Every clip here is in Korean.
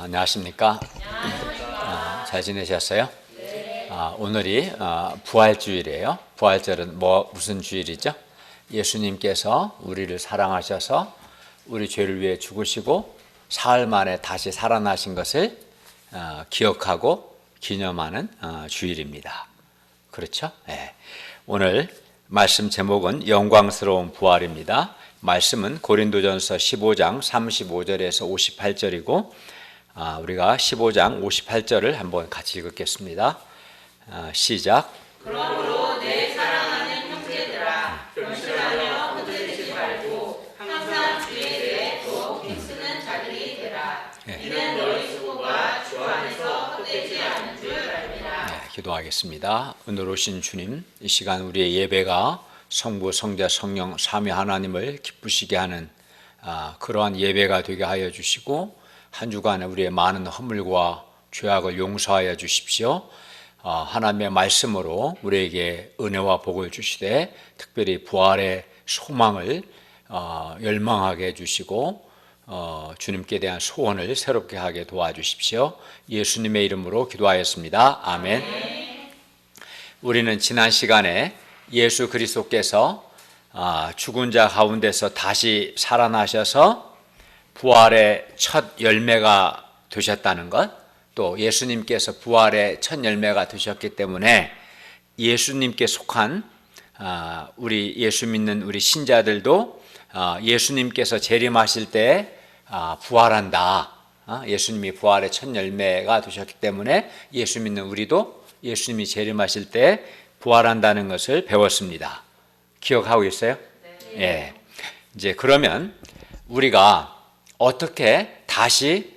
안녕하십니까? 잘 지내셨어요? 오늘이 부활주일이에요. 부활절은 무슨 주일이죠? 예수님께서 우리를 사랑하셔서 우리 죄를 위해 죽으시고 사흘 만에 다시 살아나신 것을 기억하고 기념하는 주일입니다. 그렇죠? 네. 오늘 말씀 제목은 영광스러운 부활입니다. 말씀은 고린도전서 15장 35절에서 58절이고 우리가 15장 58절을 한번 같이 읽겠습니다. 시작. 그러므로 내 사랑하는 형제들아, 결심하며 헛되지 말고 항상 주에 대해 더 힘쓰는 자들이 되라. 이는 너희 수고가 주 안에서 헛되지 않은 줄 알리라. 기도하겠습니다. 오늘 오신 주님, 이 시간 우리의 예배가 성부, 성자, 성령, 삼위 하나님을 기쁘시게 하는 그러한 예배가 되게 하여 주시고 한 주간에 우리의 많은 허물과 죄악을 용서하여 주십시오. 하나님의 말씀으로 우리에게 은혜와 복을 주시되 특별히 부활의 소망을 열망하게 해주시고 주님께 대한 소원을 새롭게 하게 도와주십시오. 예수님의 이름으로 기도하였습니다. 아멘. 우리는 지난 시간에 예수 그리스도께서 죽은 자 가운데서 다시 살아나셔서 부활의 첫 열매가 되셨다는 것, 또 예수님께서 부활의 첫 열매가 되셨기 때문에 예수님께 속한 우리 예수 믿는 우리 신자들도 예수님께서 재림하실 때 부활한다. 예수님이 부활의 첫 열매가 되셨기 때문에 예수 믿는 우리도 예수님이 재림하실 때 부활한다는 것을 배웠습니다. 기억하고 있어요? 네. 예. 이제 그러면 우리가 어떻게 다시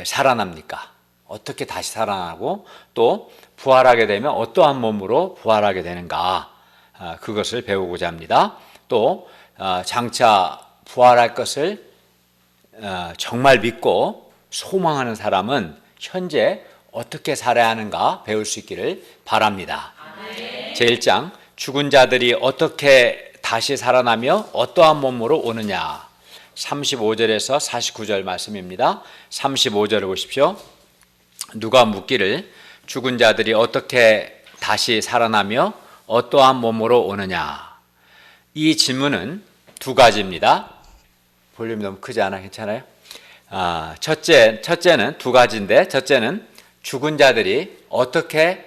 살아납니까? 어떻게 다시 살아나고 또 부활하게 되면 어떠한 몸으로 부활하게 되는가? 그것을 배우고자 합니다. 또 장차 부활할 것을 정말 믿고 소망하는 사람은 현재 어떻게 살아야 하는가 배울 수 있기를 바랍니다. 제1장 죽은 자들이 어떻게 다시 살아나며 어떠한 몸으로 오느냐. 35절에서 49절 말씀입니다. 35절을 보십시오. 누가 묻기를 죽은 자들이 어떻게 다시 살아나며 어떠한 몸으로 오느냐. 이 질문은 두 가지입니다. 볼륨이 너무 크지 않아? 괜찮아요? 첫째는 두 가지인데, 첫째는 죽은 자들이 어떻게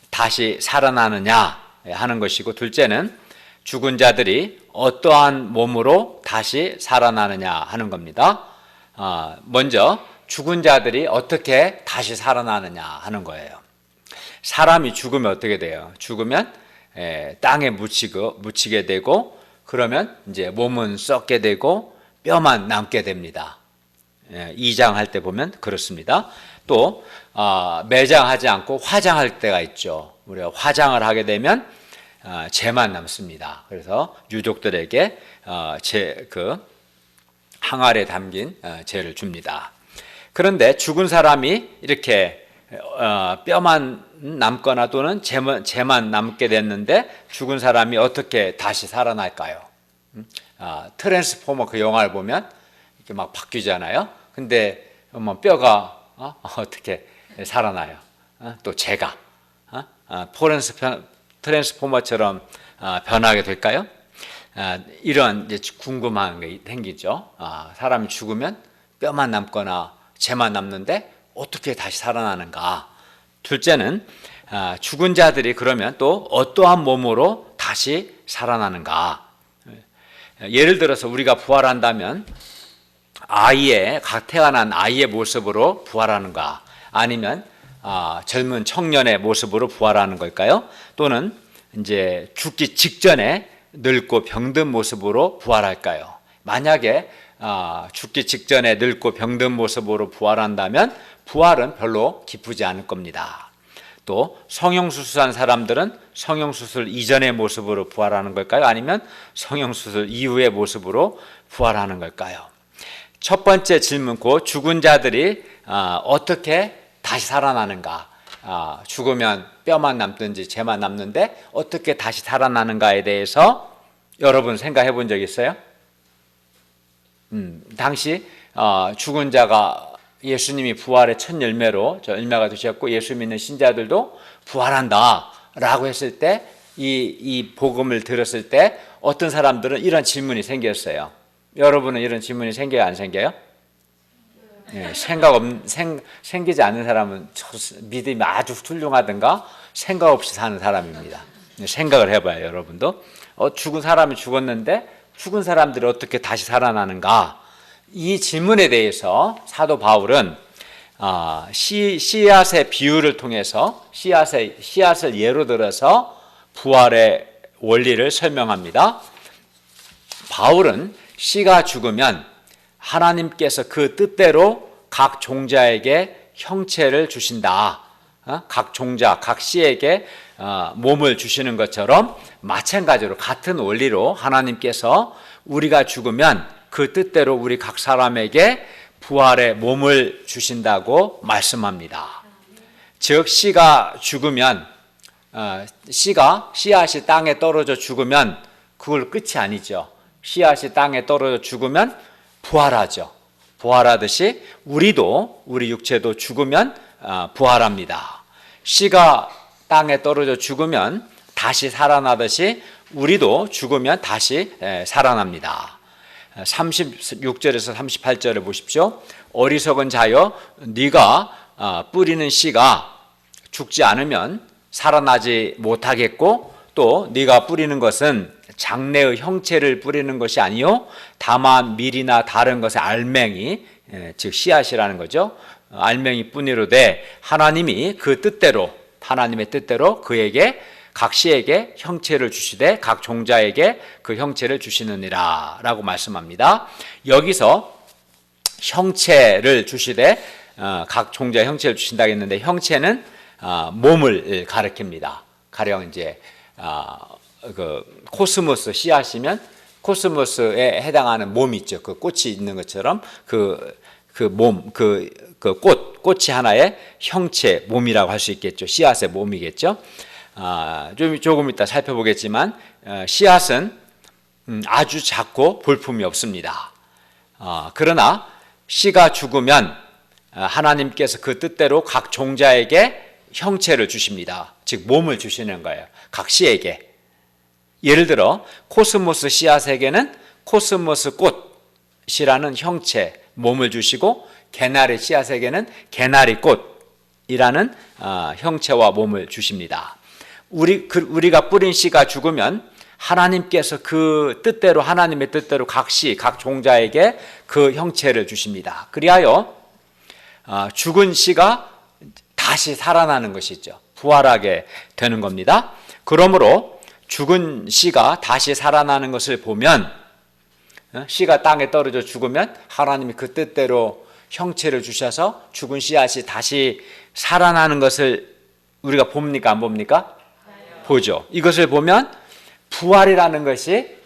다시 살아나느냐 하는 것이고, 둘째는 죽은 자들이 어떠한 몸으로 다시 살아나느냐 하는 겁니다. 먼저 죽은 자들이 어떻게 다시 살아나느냐 하는 거예요. 사람이 죽으면 어떻게 돼요? 죽으면 땅에 묻히게 되고, 그러면 이제 몸은 썩게 되고 뼈만 남게 됩니다. 이장할 때 보면 그렇습니다. 또 매장하지 않고 화장할 때가 있죠. 우리가 화장을 하게 되면 재만 남습니다. 그래서 유족들에게 항아리에 담긴 재를 줍니다. 그런데 죽은 사람이 이렇게 뼈만 남거나 또는 재만 남게 됐는데 죽은 사람이 어떻게 다시 살아날까요? 트랜스포머 그 영화를 보면 이렇게 막 바뀌잖아요. 근데 뼈가 어떻게 살아나요? 또 재가 트랜스포머처럼 변하게 될까요? 이런 이제 궁금한 게 생기죠. 사람이 죽으면 뼈만 남거나 재만 남는데 어떻게 다시 살아나는가? 둘째는 죽은 자들이 그러면 또 어떠한 몸으로 다시 살아나는가? 예를 들어서 우리가 부활한다면 태어난 아이의 모습으로 부활하는가? 아니면 젊은 청년의 모습으로 부활하는 걸까요? 또는 이제 죽기 직전에 늙고 병든 모습으로 부활할까요? 만약에 죽기 직전에 늙고 병든 모습으로 부활한다면 부활은 별로 기쁘지 않을 겁니다. 또 성형수술한 사람들은 성형수술 이전의 모습으로 부활하는 걸까요? 아니면 성형수술 이후의 모습으로 부활하는 걸까요? 첫 번째 질문, 죽은 자들이 어떻게 다시 살아나는가? 죽으면 뼈만 남든지 재만 남는데 어떻게 다시 살아나는가에 대해서 여러분 생각해 본 적 있어요? 당시 죽은 자가 예수님이 부활의 첫 열매로 저 열매가 되셨고 예수 믿는 신자들도 부활한다라고 했을 때 이 복음을 들었을 때 어떤 사람들은 이런 질문이 생겼어요. 여러분은 이런 질문이 생겨요, 안 생겨요? 예, 생기지 않는 사람은 믿음이 아주 훌륭하든가 생각 없이 사는 사람입니다. 생각을 해봐요, 여러분도. 죽은 사람이 죽었는데 죽은 사람들이 어떻게 다시 살아나는가? 이 질문에 대해서 사도 바울은 씨앗의 비유를 통해서 씨앗을 예로 들어서 부활의 원리를 설명합니다. 바울은 씨가 죽으면 하나님께서 그 뜻대로 각 종자에게 형체를 주신다. 각 종자, 각 씨에게 몸을 주시는 것처럼 마찬가지로 같은 원리로 하나님께서 우리가 죽으면 그 뜻대로 우리 각 사람에게 부활의 몸을 주신다고 말씀합니다. 즉 씨가 죽으면 씨앗이 땅에 떨어져 죽으면 그걸 끝이 아니죠. 씨앗이 땅에 떨어져 죽으면 부활하죠. 부활하듯이 우리 육체도 죽으면 부활합니다. 씨가 땅에 떨어져 죽으면 다시 살아나듯이 우리도 죽으면 다시 살아납니다. 36절에서 38절을 보십시오. 어리석은 자여 네가 뿌리는 씨가 죽지 않으면 살아나지 못하겠고 또 네가 뿌리는 것은 장래의 형체를 뿌리는 것이 아니요 다만 밀이나 다른 것의 알맹이 즉 씨앗이라는 거죠. 알맹이 뿐이로되 하나님이 그 뜻대로 하나님의 뜻대로 그에게 각 씨에게 형체를 주시되 각 종자에게 그 형체를 주시느니라 라고 말씀합니다. 여기서 형체를 주시되 각 종자의 형체를 주신다고 했는데 형체는 몸을 가리킵니다. 가령 이제 그 코스모스 씨앗이면 코스모스에 해당하는 몸이 있죠. 그 꽃이 있는 것처럼 꽃이 하나의 형체, 몸이라고 할 수 있겠죠. 씨앗의 몸이겠죠. 조금 이따 살펴보겠지만 씨앗은 아주 작고 볼품이 없습니다. 그러나 씨가 죽으면 하나님께서 그 뜻대로 각 종자에게 형체를 주십니다. 즉 몸을 주시는 거예요. 각 씨에게. 예를 들어 코스모스 씨앗에게는 코스모스 꽃이라는 형체, 몸을 주시고 개나리 씨앗에게는 개나리 꽃이라는 형체와 몸을 주십니다. 우리가 뿌린 씨가 죽으면 하나님께서 그 뜻대로 하나님의 뜻대로 각 씨, 각 종자에게 그 형체를 주십니다. 그리하여 죽은 씨가 다시 살아나는 것이죠. 부활하게 되는 겁니다. 그러므로 죽은 씨가 다시 살아나는 것을 보면 씨가 땅에 떨어져 죽으면 하나님이 그 뜻대로 형체를 주셔서 죽은 씨앗이 다시 살아나는 것을 우리가 봅니까? 안 봅니까? 보죠. 이것을 보면 부활이라는 것이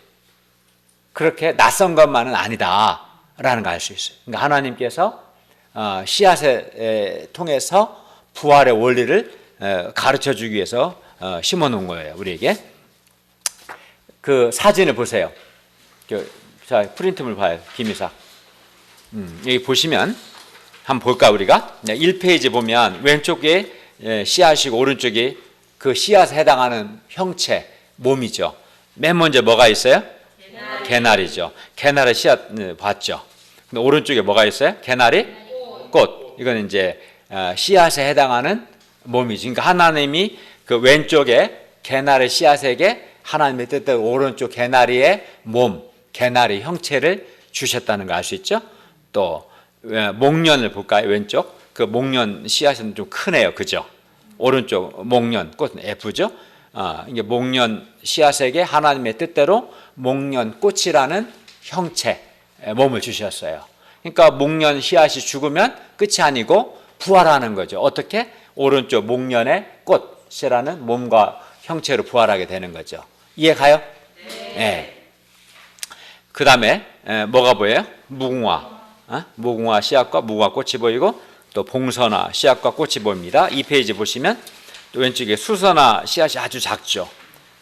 그렇게 낯선 것만은 아니다라는 걸 알 수 있어요. 그러니까 하나님께서 씨앗을 통해서 부활의 원리를 가르쳐 주기 위해서 심어 놓은 거예요. 우리에게. 그 사진을 보세요. 자, 프린트물 봐요. 김이사. 여기 보시면 한번 볼까 우리가? 1페이지 보면 왼쪽에 씨앗이고 오른쪽에 그 씨앗에 해당하는 형체, 몸이죠. 맨 먼저 뭐가 있어요? 개나리죠. 개나리 씨앗 봤죠. 근데 오른쪽에 뭐가 있어요? 개나리 꽃. 이건 이제 씨앗에 해당하는 몸이죠. 그러니까 하나님이 그 왼쪽에 개나리 씨앗에게 하나님의 뜻대로 오른쪽 개나리의 몸, 개나리 형체를 주셨다는 거 알 수 있죠? 또 목련을 볼까요? 왼쪽 그 목련 씨앗은 좀 크네요, 그죠? 오른쪽 목련 꽃은 F죠? 이게 목련 씨앗에게 하나님의 뜻대로 목련 꽃이라는 형체 몸을 주셨어요. 그러니까 목련 씨앗이 죽으면 끝이 아니고 부활하는 거죠. 어떻게? 오른쪽 목련의 꽃이라는 몸과 형체로 부활하게 되는 거죠. 이해 가요? 네. 그 다음에 뭐가 보여요? 무궁화 씨앗과 무궁화 꽃이 보이고 또 봉선화 씨앗과 꽃이 보입니다. 이 페이지 보시면 또 왼쪽에 수선화 씨앗이 아주 작죠.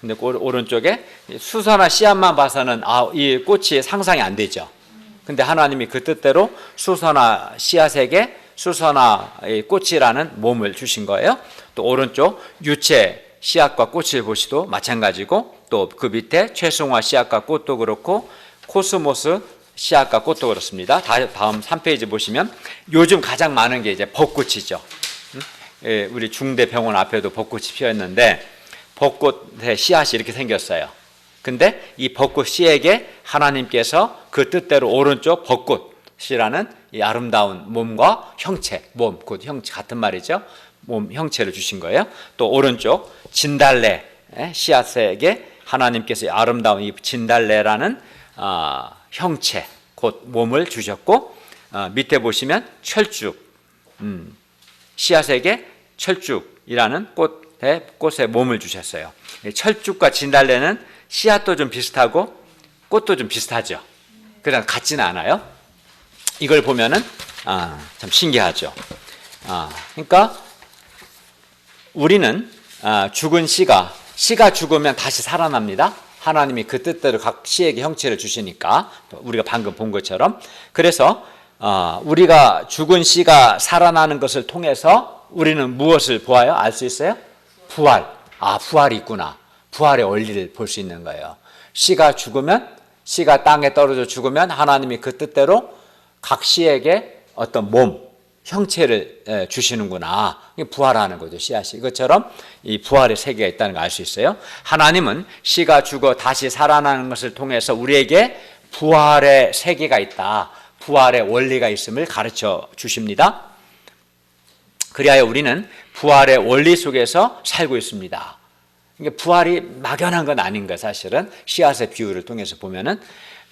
근데 오른쪽에 수선화 씨앗만 봐서는 이 꽃이 상상이 안 되죠. 근데 하나님이 그 뜻대로 수서나 씨앗에게 수서나 꽃이라는 몸을 주신 거예요. 또 오른쪽 유채 씨앗과 꽃을 보시도 마찬가지고, 또 그 밑에 최승화 씨앗과 꽃도 그렇고 코스모스 씨앗과 꽃도 그렇습니다. 다음 3페이지 보시면 요즘 가장 많은 게 이제 벚꽃이죠. 우리 중대병원 앞에도 벚꽃이 피었는데 벚꽃의 씨앗이 이렇게 생겼어요. 근데 이 벚꽃 씨에게 하나님께서 그 뜻대로 오른쪽 벚꽃이라는 이 아름다운 몸과 형체, 몸, 곧 형체 같은 말이죠. 몸 형체를 주신 거예요. 또 오른쪽 진달래 씨앗에게 하나님께서 아름다운 이 진달래라는 형체, 곧 몸을 주셨고, 밑에 보시면 철쭉, 씨앗에게 철쭉이라는 꽃의 몸을 주셨어요. 철쭉과 진달래는 씨앗도 좀 비슷하고 꽃도 좀 비슷하죠. 그냥 같지는 않아요. 이걸 보면은 참 신기하죠. 그러니까 우리는 죽은 씨가 죽으면 다시 살아납니다. 하나님이 그 뜻대로 각 씨에게 형체를 주시니까, 우리가 방금 본 것처럼. 그래서 우리가 죽은 씨가 살아나는 것을 통해서 우리는 무엇을 보아요? 알 수 있어요? 부활. 부활이 있구나. 부활의 원리를 볼 수 있는 거예요. 씨가 죽으면, 씨가 땅에 떨어져 죽으면 하나님이 그 뜻대로 각 씨에게 어떤 몸, 형체를 주시는구나. 부활하는 거죠, 씨앗이. 이것처럼 이 부활의 세계가 있다는 걸 알 수 있어요. 하나님은 씨가 죽어 다시 살아나는 것을 통해서 우리에게 부활의 세계가 있다, 부활의 원리가 있음을 가르쳐 주십니다. 그리하여 우리는 부활의 원리 속에서 살고 있습니다. 그러니까 부활이 막연한 건 아닌 거예요. 사실은 씨앗의 비유를 통해서 보면은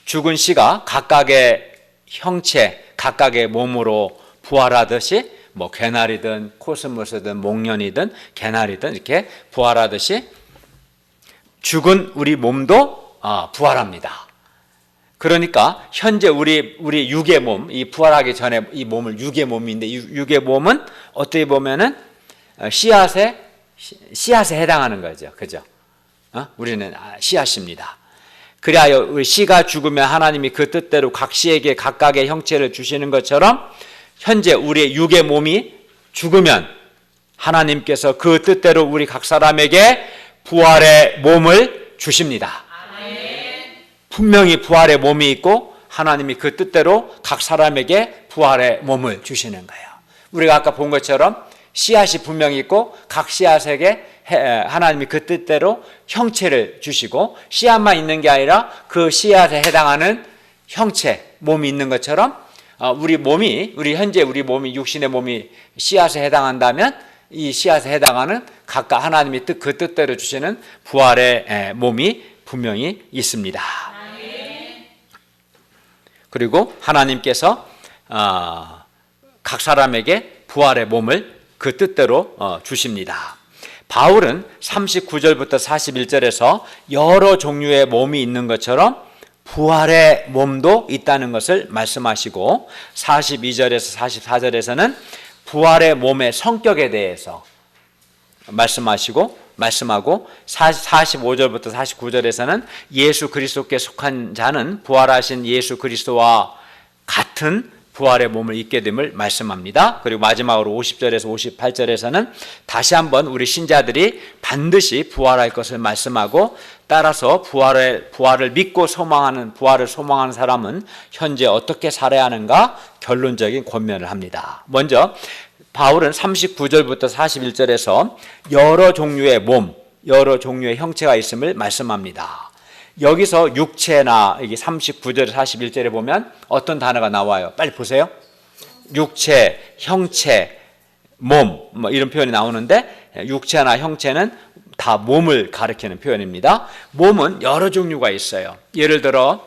죽은 씨가 각각의 형체, 각각의 몸으로 부활하듯이, 뭐 개나리든 코스모스든 목련이든 개나리든 이렇게 부활하듯이 죽은 우리 몸도 부활합니다. 그러니까 현재 우리 육의 몸, 이 부활하기 전에 이 몸을 육의 몸인데, 육의 몸은 어떻게 보면은 씨앗에 해당하는 거죠. 그죠? 우리는 씨앗입니다. 그리하여 우리 씨가 죽으면 하나님이 그 뜻대로 각 씨에게 각각의 형체를 주시는 것처럼, 현재 우리의 육의 몸이 죽으면 하나님께서 그 뜻대로 우리 각 사람에게 부활의 몸을 주십니다. 분명히 부활의 몸이 있고 하나님이 그 뜻대로 각 사람에게 부활의 몸을 주시는 거예요. 우리가 아까 본 것처럼 씨앗이 분명히 있고 각 씨앗에게 하나님이 그 뜻대로 형체를 주시고, 씨앗만 있는 게 아니라 그 씨앗에 해당하는 형체, 몸이 있는 것처럼 현재 우리 몸이, 육신의 몸이 씨앗에 해당한다면 이 씨앗에 해당하는 각각 하나님이 그 뜻대로 주시는 부활의 몸이 분명히 있습니다. 그리고 하나님께서 각 사람에게 부활의 몸을 그 뜻대로 주십니다. 바울은 39절부터 41절에서 여러 종류의 몸이 있는 것처럼 부활의 몸도 있다는 것을 말씀하시고, 42절에서 44절에서는 부활의 몸의 성격에 대해서 말씀하고 45절부터 49절에서는 예수 그리스도께 속한 자는 부활하신 예수 그리스도와 같은 부활의 몸을 입게 됨을 말씀합니다. 그리고 마지막으로 50절에서 58절에서는 다시 한번 우리 신자들이 반드시 부활할 것을 말씀하고, 따라서 부활을 믿고 부활을 소망하는 사람은 현재 어떻게 살아야 하는가 결론적인 권면을 합니다. 먼저 바울은 39절부터 41절에서 여러 종류의 몸, 여러 종류의 형체가 있음을 말씀합니다. 여기서 육체나, 이게 39절, 41절에 보면 어떤 단어가 나와요? 빨리 보세요. 육체, 형체, 몸, 이런 표현이 나오는데, 육체나 형체는 다 몸을 가리키는 표현입니다. 몸은 여러 종류가 있어요. 예를 들어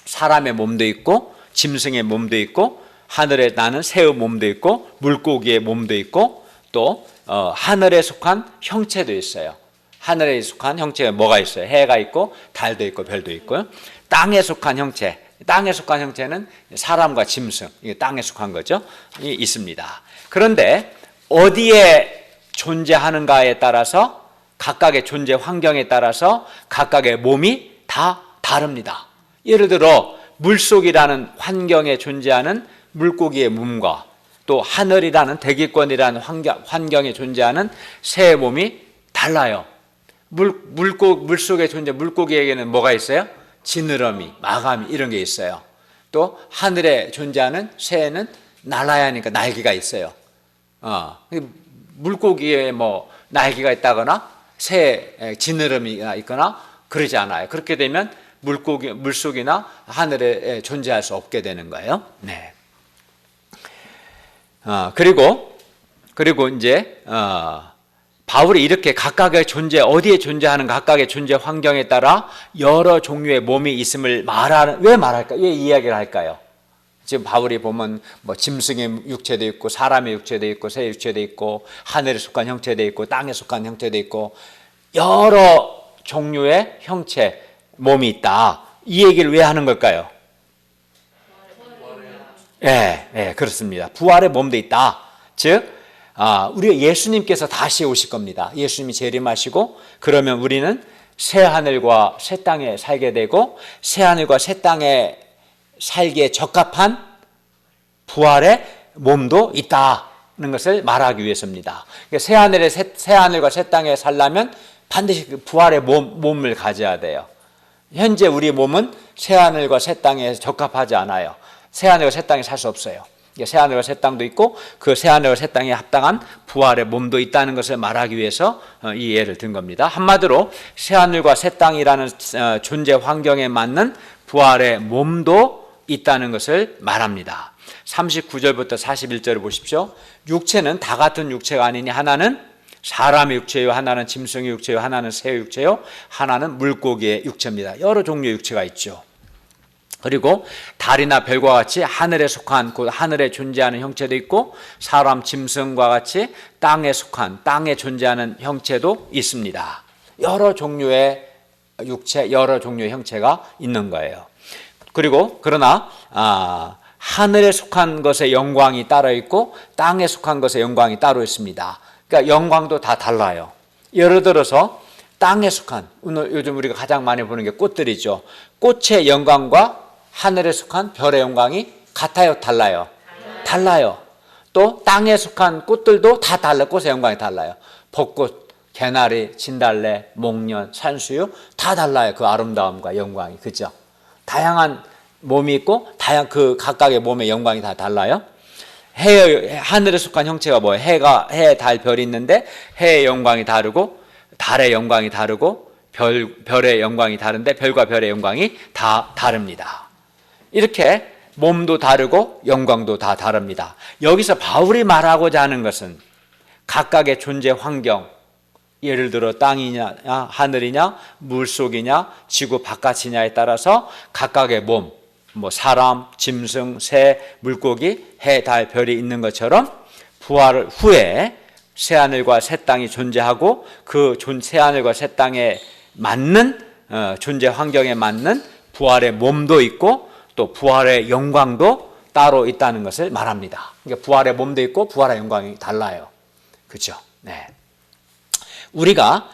사람의 몸도 있고, 짐승의 몸도 있고, 하늘에 나는 새의 몸도 있고, 물고기의 몸도 있고, 또 하늘에 속한 형체도 있어요. 하늘에 속한 형체가 뭐가 있어요? 해가 있고 달도 있고 별도 있고요. 땅에 속한 형체는 사람과 짐승, 이게 땅에 속한 거죠. 있습니다. 그런데 어디에 존재하는가에 따라서, 각각의 존재 환경에 따라서 각각의 몸이 다 다릅니다. 예를 들어 물속이라는 환경에 존재하는 물고기의 몸과 또 하늘이라는 대기권이라는 환경에 존재하는 새의 몸이 달라요. 물속에 존재하는 물고기에게는 뭐가 있어요? 지느러미, 마감이 이런 게 있어요. 또 하늘에 존재하는 새에는 날아야 하니까 날개가 있어요. 물고기에 뭐 날개가 있다거나 새에 지느러미가 있거나 그러지 않아요. 그렇게 되면 물속이나 하늘에 존재할 수 없게 되는 거예요. 네. 그리고 이제 바울이 이렇게 각각의 존재, 어디에 존재하는 각각의 존재 환경에 따라 여러 종류의 몸이 있음을 왜 말할까? 왜 이야기를 할까요? 지금 바울이 보면 뭐 짐승의 육체도 있고 사람의 육체도 있고 새 육체도 있고 하늘에 속한 형체도 있고 땅에 속한 형체도 있고 여러 종류의 형체, 몸이 있다. 이 얘기를 왜 하는 걸까요? 그렇습니다. 부활의 몸도 있다. 즉, 우리 예수님께서 다시 오실 겁니다. 예수님이 재림하시고 그러면 우리는 새 하늘과 새 땅에 살게 되고 새 하늘과 새 땅에 살기에 적합한 부활의 몸도 있다는 것을 말하기 위해서입니다. 새 하늘과 새 땅에 살려면 반드시 그 부활의 몸을 가져야 돼요. 현재 우리 몸은 새 하늘과 새 땅에 적합하지 않아요. 새 하늘과 새 땅에 살 수 없어요. 새 하늘과 새 땅도 있고 그 새 하늘과 새 땅에 합당한 부활의 몸도 있다는 것을 말하기 위해서 이 예를 든 겁니다. 한마디로 새 하늘과 새 땅이라는 존재 환경에 맞는 부활의 몸도 있다는 것을 말합니다. 39절부터 41절을 보십시오. 육체는 다 같은 육체가 아니니 하나는 사람의 육체요, 하나는 짐승의 육체요, 하나는 새의 육체요, 하나는 물고기의 육체입니다. 여러 종류의 육체가 있죠. 그리고 달이나 별과 같이 하늘에 속한 곧 하늘에 존재하는 형체도 있고 사람, 짐승과 같이 땅에 속한 땅에 존재하는 형체도 있습니다. 여러 종류의 육체, 여러 종류의 형체가 있는 거예요. 그러나 하늘에 속한 것의 영광이 따로 있고 땅에 속한 것의 영광이 따로 있습니다. 그러니까 영광도 다 달라요. 예를 들어서 땅에 속한, 요즘 우리가 가장 많이 보는 게 꽃들이죠. 꽃의 영광과 하늘에 속한 별의 영광이 같아요, 달라요? 달라요. 또 땅에 속한 꽃들도 다 달라요. 꽃의 영광이 달라요. 벚꽃, 개나리, 진달래, 목련, 산수유 다 달라요. 그 아름다움과 영광이. 그죠? 다양한 몸이 있고 그 각각의 몸의 영광이 다 달라요. 하늘에 속한 형체가 뭐예요? 해, 달, 별이 있는데 해의 영광이 다르고 달의 영광이 다르고 별의 영광이 다른데 별과 별의 영광이 다 다릅니다. 이렇게 몸도 다르고 영광도 다 다릅니다. 여기서 바울이 말하고자 하는 것은 각각의 존재 환경, 예를 들어 땅이냐 하늘이냐 물속이냐 지구 바깥이냐에 따라서 각각의 몸, 사람, 짐승, 새, 물고기, 해, 달, 별이 있는 것처럼 부활 후에 새하늘과 새 땅이 존재하고 그 새하늘과 새 땅에 맞는 존재 환경에 맞는 부활의 몸도 있고 또 부활의 영광도 따로 있다는 것을 말합니다. 그러니까 부활의 몸도 있고 부활의 영광이 달라요. 그렇죠? 네. 우리가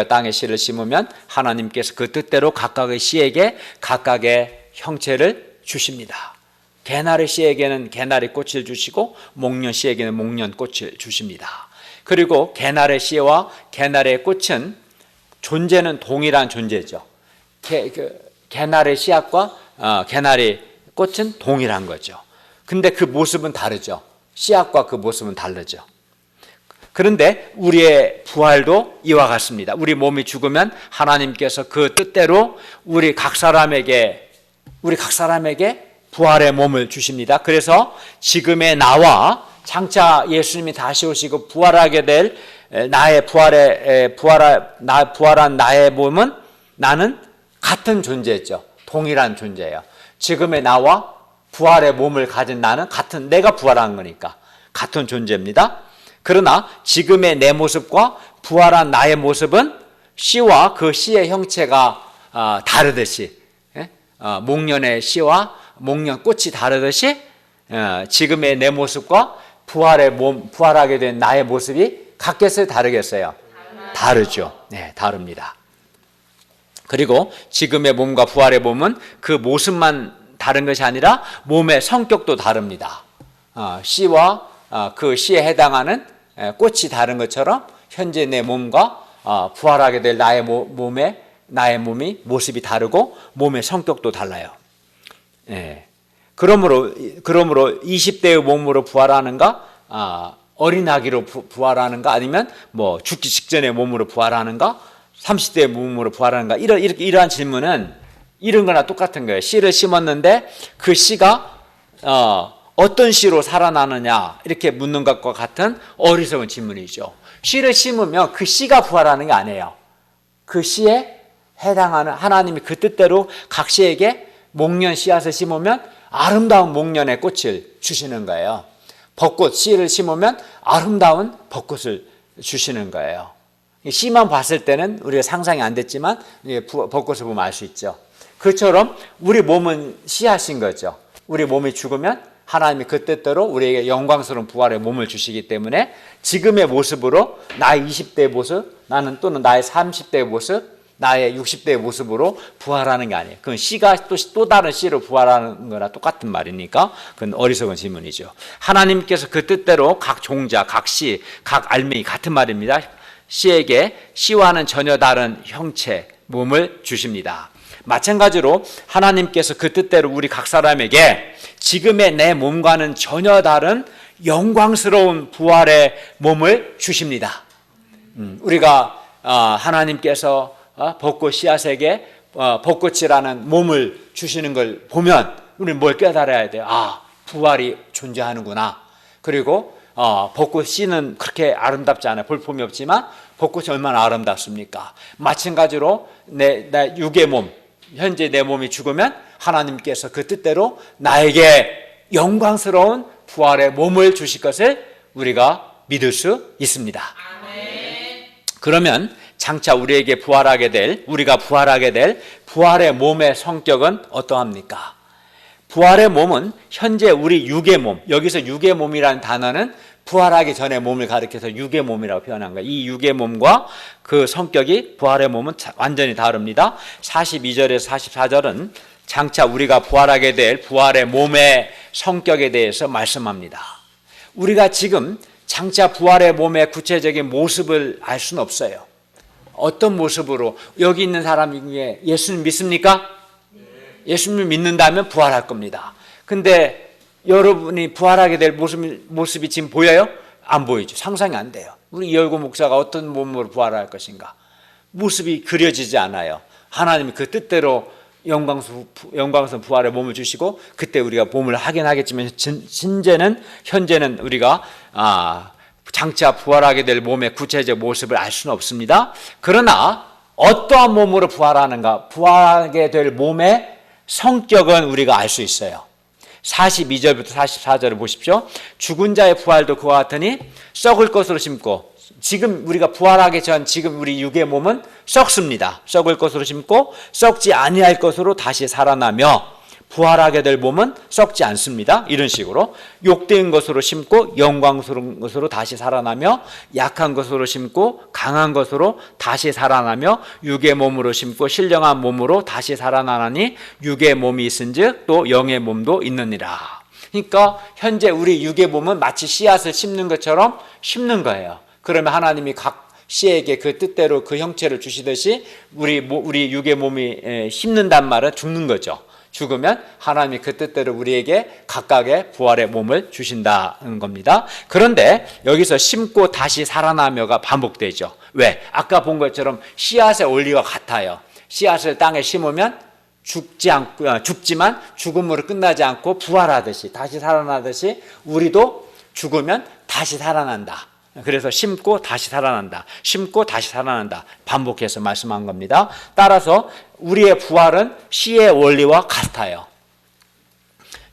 땅에 씨를 심으면 하나님께서 그 뜻대로 각각의 씨에게 각각의 형체를 주십니다. 개나리 씨에게는 개나리 꽃을 주시고 목련 씨에게는 목련 꽃을 주십니다. 그리고 개나리 씨와 개나리의 꽃은 존재는 동일한 존재죠. 개나리 씨앗과 개나리 꽃은 동일한 거죠. 근데 그 모습은 다르죠. 씨앗과 그 모습은 다르죠. 그런데 우리의 부활도 이와 같습니다. 우리 몸이 죽으면 하나님께서 그 뜻대로 우리 각 사람에게 부활의 몸을 주십니다. 그래서 지금의 나와 장차 예수님이 다시 오시고 부활하게 될 부활한 나의 몸은 나는 같은 존재죠. 동일한 존재예요. 지금의 나와 부활의 몸을 가진 나는 내가 부활한 거니까 같은 존재입니다. 그러나 지금의 내 모습과 부활한 나의 모습은 씨와 그 씨의 형체가 다르듯이 목련의 씨와 목련 꽃이 다르듯이 지금의 내 모습과 부활하게 된 나의 모습이 같겠어요? 다르겠어요? 다르죠. 네, 다릅니다. 그리고 지금의 몸과 부활의 몸은 그 모습만 다른 것이 아니라 몸의 성격도 다릅니다. 씨와 그 씨에 해당하는 꽃이 다른 것처럼 현재 내 몸과 부활하게 될 나의 몸이 모습이 다르고 몸의 성격도 달라요. 그러므로 20대의 몸으로 부활하는가, 어린 아기로 부활하는가, 아니면 뭐 죽기 직전의 몸으로 부활하는가, 30대의 몸으로 부활하는가, 이러한 질문은 이런 거나 똑같은 거예요. 씨를 심었는데 그 씨가 어떤 씨로 살아나느냐 이렇게 묻는 것과 같은 어리석은 질문이죠. 씨를 심으면 그 씨가 부활하는 게 아니에요. 그 씨에 해당하는 하나님이 그 뜻대로 각 씨에게 목련 씨앗을 심으면 아름다운 목련의 꽃을 주시는 거예요. 벚꽃 씨를 심으면 아름다운 벚꽃을 주시는 거예요. 씨만 봤을 때는 우리가 상상이 안 됐지만 벚꽃을 보면 알 수 있죠. 그처럼 우리 몸은 씨앗인 거죠. 우리 몸이 죽으면 하나님이 그 뜻대로 우리에게 영광스러운 부활의 몸을 주시기 때문에 지금의 모습으로 나의 20대의 모습, 또는 나의 30대의 모습, 나의 60대의 모습으로 부활하는 게 아니에요. 그건 씨가 또 다른 씨로 부활하는 거나 똑같은 말이니까 그건 어리석은 질문이죠. 하나님께서 그 뜻대로 각 종자, 각 씨, 각 알맹이 같은 말입니다. 씨에게 씨와는 전혀 다른 형체, 몸을 주십니다. 마찬가지로 하나님께서 그 뜻대로 우리 각 사람에게 지금의 내 몸과는 전혀 다른 영광스러운 부활의 몸을 주십니다. 우리가 하나님께서 벚꽃 씨앗에게 벚꽃이라는 몸을 주시는 걸 보면 우리는 뭘 깨달아야 돼요? 부활이 존재하는구나. 그리고 벚꽃 씨는 그렇게 아름답지 않아요. 볼품이 없지만 벚꽃이 얼마나 아름답습니까? 마찬가지로 내 육의 몸, 현재 내 몸이 죽으면 하나님께서 그 뜻대로 나에게 영광스러운 부활의 몸을 주실 것을 우리가 믿을 수 있습니다. 그러면 장차 우리가 부활하게 될 부활의 몸의 성격은 어떠합니까? 부활의 몸은 현재 우리 육의 몸, 여기서 육의 몸이라는 단어는 부활하기 전에 몸을 가리켜서 육의 몸이라고 표현한 거예요. 이 육의 몸과 그 성격이 부활의 몸은 완전히 다릅니다. 42절에서 44절은 장차 우리가 부활하게 될 부활의 몸의 성격에 대해서 말씀합니다. 우리가 지금 장차 부활의 몸의 구체적인 모습을 알 수는 없어요. 어떤 모습으로, 여기 있는 사람 중에 예수님 믿습니까? 예수님을 믿는다면 부활할 겁니다. 근데 여러분이 부활하게 될 모습이 지금 보여요? 안 보이죠. 상상이 안 돼요. 우리 이열구 목사가 어떤 몸으로 부활할 것인가? 모습이 그려지지 않아요. 하나님이 그 뜻대로 영광스러운 부활의 몸을 주시고 그때 우리가 몸을 하긴 하겠지만 현재는 우리가 장차 부활하게 될 몸의 구체적 모습을 알 수는 없습니다. 그러나 어떠한 몸으로 부활하는가? 부활하게 될 몸의 성격은 우리가 알 수 있어요. 42절부터 44절을 보십시오. 죽은 자의 부활도 그와 같으니 썩을 것으로 심고, 지금 우리가 부활하기 전 지금 우리 육의 몸은 썩습니다. 썩을 것으로 심고 썩지 아니할 것으로 다시 살아나며, 부활하게 될 몸은 썩지 않습니다. 이런 식으로 욕된 것으로 심고 영광스러운 것으로 다시 살아나며, 약한 것으로 심고 강한 것으로 다시 살아나며, 육의 몸으로 심고 신령한 몸으로 다시 살아나니 육의 몸이 있은즉 또 영의 몸도 있느니라. 그러니까 현재 우리 육의 몸은 마치 씨앗을 심는 것처럼 심는 거예요. 그러면 하나님이 각 씨에게 그 뜻대로 그 형체를 주시듯이 우리 육의 몸이 심는단 말은 죽는 거죠. 죽으면 하나님이 그 뜻대로 우리에게 각각의 부활의 몸을 주신다는 겁니다. 그런데 여기서 심고 다시 살아나며가 반복되죠. 왜? 아까 본 것처럼 씨앗의 원리와 같아요. 씨앗을 땅에 심으면 죽지만 죽음으로 끝나지 않고 부활하듯이 다시 살아나듯이 우리도 죽으면 다시 살아난다. 그래서 심고 다시 살아난다. 심고 다시 살아난다. 반복해서 말씀한 겁니다. 따라서 우리의 부활은 씨의 원리와 같아요.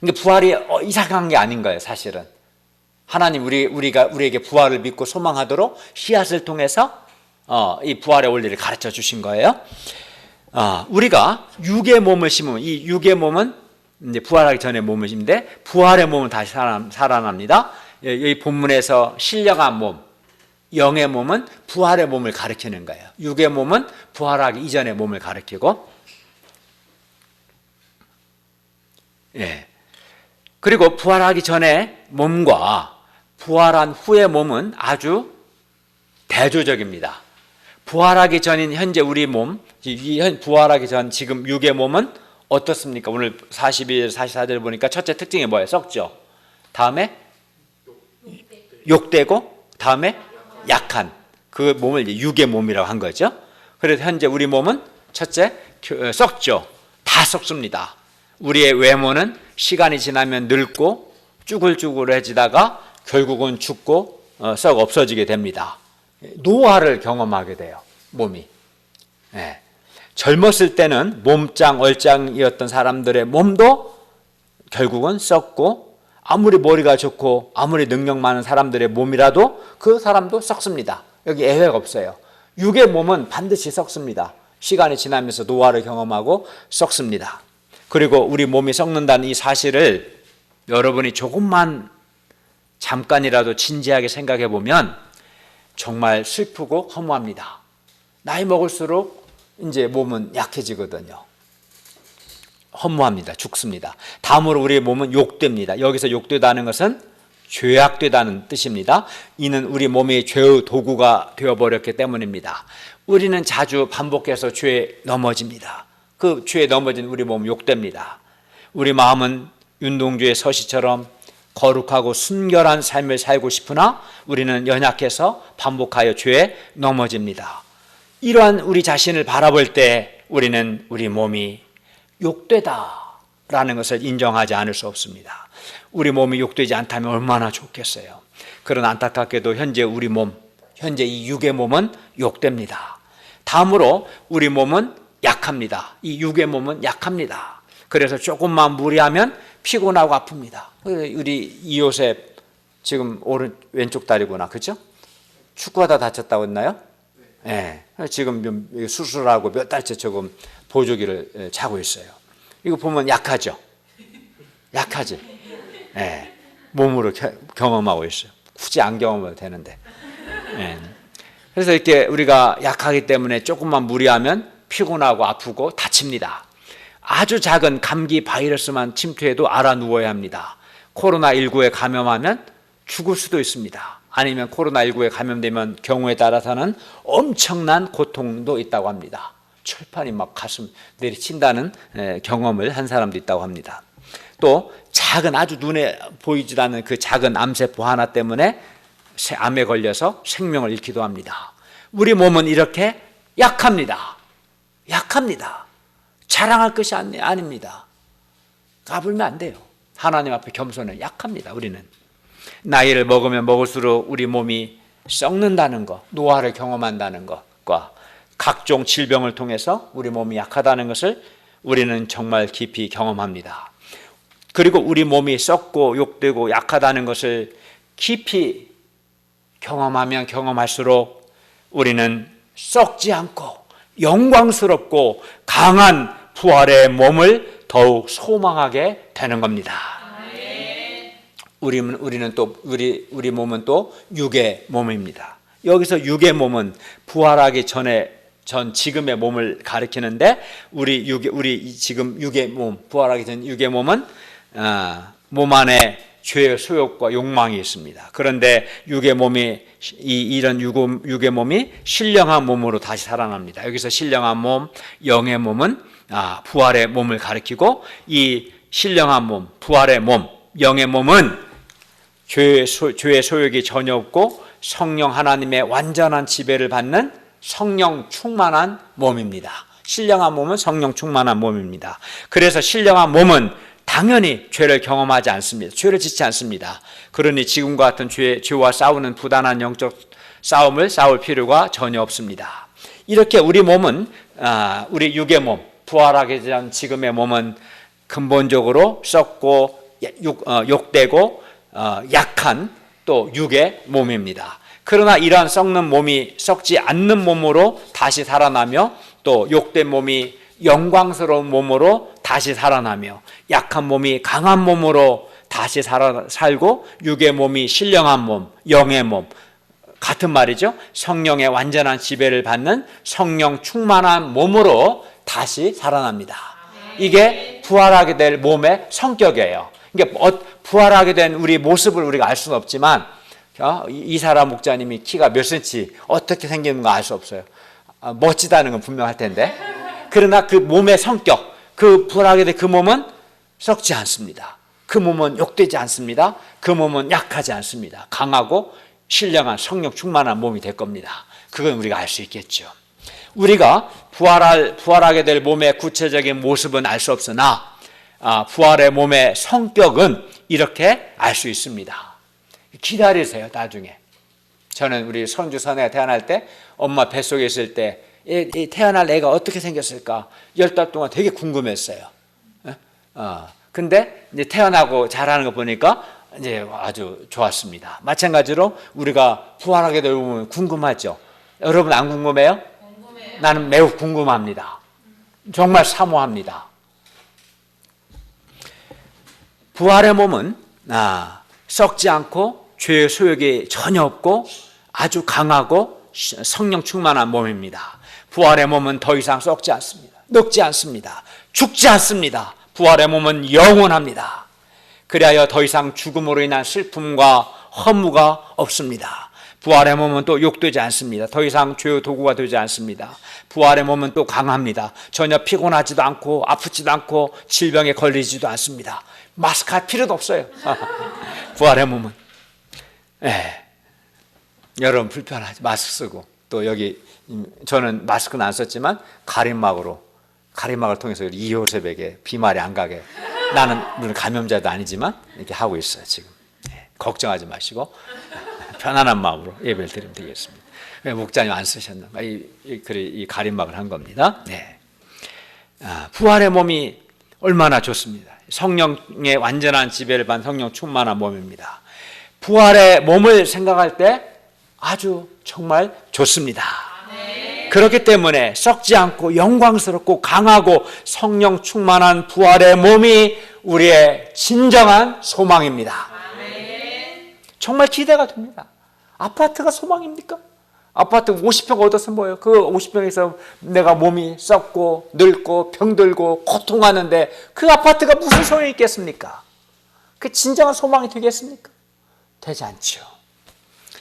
그러니까 부활이 이상한 게 아닌 거예요, 사실은. 하나님 우리에게 부활을 믿고 소망하도록 씨앗을 통해서 이 부활의 원리를 가르쳐 주신 거예요. 우리가 육의 몸을 심으면, 이 육의 몸은 이제 부활하기 전에 몸을 심는데 부활의 몸은 다시 살아납니다. 이 본문에서 신령한 몸, 영의 몸은 부활의 몸을 가리키는 거예요. 육의 몸은 부활하기 이전의 몸을 가리키고, 예. 그리고 부활하기 전에 몸과 부활한 후의 몸은 아주 대조적입니다. 부활하기 전인 현재 우리 몸, 부활하기 전 지금 육의 몸은 어떻습니까? 오늘 42절, 44절 보니까 첫째 특징이 뭐예요? 썩죠. 다음에 욕되고, 다음에 약한. 그 몸을 이제 육의 몸이라고 한 거죠. 그래서 현재 우리 몸은 첫째 썩죠. 다 썩습니다. 우리의 외모는 시간이 지나면 늙고 쭈글쭈글해지다가 결국은 죽고 썩 없어지게 됩니다. 노화를 경험하게 돼요, 몸이. 네. 젊었을 때는 몸짱 얼짱이었던 사람들의 몸도 결국은 썩고, 아무리 머리가 좋고 아무리 능력 많은 사람들의 몸이라도 그 사람도 썩습니다. 여기 예외가 없어요. 육의 몸은 반드시 썩습니다. 시간이 지나면서 노화를 경험하고 썩습니다. 그리고 우리 몸이 썩는다는 이 사실을 여러분이 조금만 잠깐이라도 진지하게 생각해 보면 정말 슬프고 허무합니다. 나이 먹을수록 이제 몸은 약해지거든요. 허무합니다. 죽습니다. 다음으로 우리의 몸은 욕됩니다. 여기서 욕되다는 것은 죄악되다는 뜻입니다. 이는 우리 몸이 죄의 도구가 되어버렸기 때문입니다. 우리는 자주 반복해서 죄에 넘어집니다. 그 죄에 넘어진 우리 몸은 욕됩니다. 우리 마음은 윤동주의 서시처럼 거룩하고 순결한 삶을 살고 싶으나 우리는 연약해서 반복하여 죄에 넘어집니다. 이러한 우리 자신을 바라볼 때 우리는 우리 몸이 욕되다라는 것을 인정하지 않을 수 없습니다. 우리 몸이 욕되지 않다면 얼마나 좋겠어요. 그러나 안타깝게도 현재 우리 몸, 현재 이 육의 몸은 욕됩니다. 다음으로 우리 몸은 약합니다. 이 육의 몸은 약합니다. 그래서 조금만 무리하면 피곤하고 아픕니다. 우리 이요셉 지금 왼쪽 다리구나, 그렇죠? 축구하다 다쳤다고 했나요? 네. 지금 수술하고 몇 달째 조금 보조기를 차고 있어요. 이거 보면 약하죠? 약하지? 네. 몸으로 경험하고 있어요. 굳이 안 경험해도 되는데. 네. 그래서 이렇게 우리가 약하기 때문에 조금만 무리하면 피곤하고 아프고 다칩니다. 아주 작은 감기 바이러스만 침투해도 알아 누워야 합니다. 코로나19에 감염하면 죽을 수도 있습니다. 아니면 코로나19에 감염되면 경우에 따라서는 엄청난 고통도 있다고 합니다. 철판이 막 가슴 내리친다는 경험을 한 사람도 있다고 합니다. 또 작은, 아주 눈에 보이지 않는 그 작은 암세포 하나 때문에 암에 걸려서 생명을 잃기도 합니다. 우리 몸은 이렇게 약합니다. 약합니다. 자랑할 것이 아닙니다. 까불면 안 돼요. 하나님 앞에 겸손해. 약합니다. 우리는 나이를 먹으면 먹을수록 우리 몸이 썩는다는 것, 노화를 경험한다는 것과 각종 질병을 통해서 우리 몸이 약하다는 것을 우리는 정말 깊이 경험합니다. 그리고 우리 몸이 썩고 욕되고 약하다는 것을 깊이 경험하면 경험할수록 우리는 썩지 않고 영광스럽고 강한 부활의 몸을 더욱 소망하게 되는 겁니다. 우리는 또 우리 몸은 또 육의 몸입니다. 여기서 육의 몸은 부활하기 전 지금의 몸을 가리키는데 우리 지금 육의 몸, 부활하기 전 육의 몸은 몸 안에 죄의 소욕과 욕망이 있습니다. 그런데 육의 몸이 이런 육의 몸이 신령한 몸으로 다시 살아납니다. 여기서 신령한 몸, 영의 몸은 부활의 몸을 가리키고, 이 신령한 몸, 부활의 몸, 영의 몸은 죄의 소욕이 전혀 없고 성령 하나님의 완전한 지배를 받는 성령 충만한 몸입니다. 신령한 몸은 성령 충만한 몸입니다. 그래서 신령한 몸은 당연히 죄를 경험하지 않습니다. 죄를 짓지 않습니다. 그러니 지금과 같은 죄와 싸우는 부단한 영적 싸움을 싸울 필요가 전혀 없습니다. 이렇게 우리 몸은, 우리 육의 몸, 부활하기 전 지금의 몸은 근본적으로 썩고 욕되고 약한 또 육의 몸입니다. 그러나 이러한 썩는 몸이 썩지 않는 몸으로 다시 살아나며, 또 욕된 몸이 영광스러운 몸으로 다시 살아나며, 약한 몸이 강한 몸으로 다시 살고, 육의 몸이 신령한 몸, 영의 몸, 같은 말이죠. 성령의 완전한 지배를 받는 성령 충만한 몸으로 다시 살아납니다. 이게 부활하게 될 몸의 성격이에요. 그러니까 부활하게 된 우리 모습을 우리가 알 수는 없지만 이사라 목자님이 키가 몇 센치 어떻게 생기는 거 알 수 없어요. 멋지다는 건 분명할 텐데, 그러나 그 몸의 성격, 그 부활하게 된 그 몸은 썩지 않습니다. 그 몸은 욕되지 않습니다. 그 몸은 약하지 않습니다. 강하고 신령한 성령 충만한 몸이 될 겁니다. 그건 우리가 알 수 있겠죠. 우리가 부활하게 될 몸의 구체적인 모습은 알 수 없으나 부활의 몸의 성격은 이렇게 알 수 있습니다. 기다리세요. 나중에 저는 우리 손주 선혜가 태어날 때 엄마 뱃속에 있을 때 태어날 애가 어떻게 생겼을까 10달 동안 되게 궁금했어요. 근데 이제 태어나고 자라는 거 보니까 이제 아주 좋았습니다. 마찬가지로 우리가 부활하게 될 몸은 궁금하죠. 여러분 안 궁금해요? 궁금해요. 나는 매우 궁금합니다. 정말 사모합니다. 부활의 몸은 썩지 않고 죄의 소욕이 전혀 없고 아주 강하고 성령 충만한 몸입니다. 부활의 몸은 더 이상 썩지 않습니다. 늙지 않습니다. 죽지 않습니다. 부활의 몸은 영원합니다. 그리하여 더 이상 죽음으로 인한 슬픔과 허무가 없습니다. 부활의 몸은 또 욕되지 않습니다. 더 이상 죄의 도구가 되지 않습니다. 부활의 몸은 또 강합니다. 전혀 피곤하지도 않고 아프지도 않고 질병에 걸리지도 않습니다. 마스크 할 필요도 없어요. 부활의 몸은. 여러분 불편하지. 마스크 쓰고 또 여기 저는 마스크는 안 썼지만 가림막을 통해서 이호셉에게 비말이 안 가게, 나는 물론 감염자도 아니지만 이렇게 하고 있어요. 지금 걱정하지 마시고 편안한 마음으로 예배를 드리면 되겠습니다. 목자님 안 쓰셨나? 이 가림막을 한 겁니다. 네. 부활의 몸이 얼마나 좋습니다. 성령의 완전한 지배를 받은 성령 충만한 몸입니다. 부활의 몸을 생각할 때 아주 정말 좋습니다. 그렇기 때문에 썩지 않고 영광스럽고 강하고 성령 충만한 부활의 몸이 우리의 진정한 소망입니다. 정말 기대가 됩니다. 아파트가 소망입니까? 아파트 50평 얻어서 뭐예요? 그 50평에서 내가 몸이 썩고 늙고 병들고 고통하는데 그 아파트가 무슨 소용이 있겠습니까? 그 진정한 소망이 되겠습니까? 되지 않죠.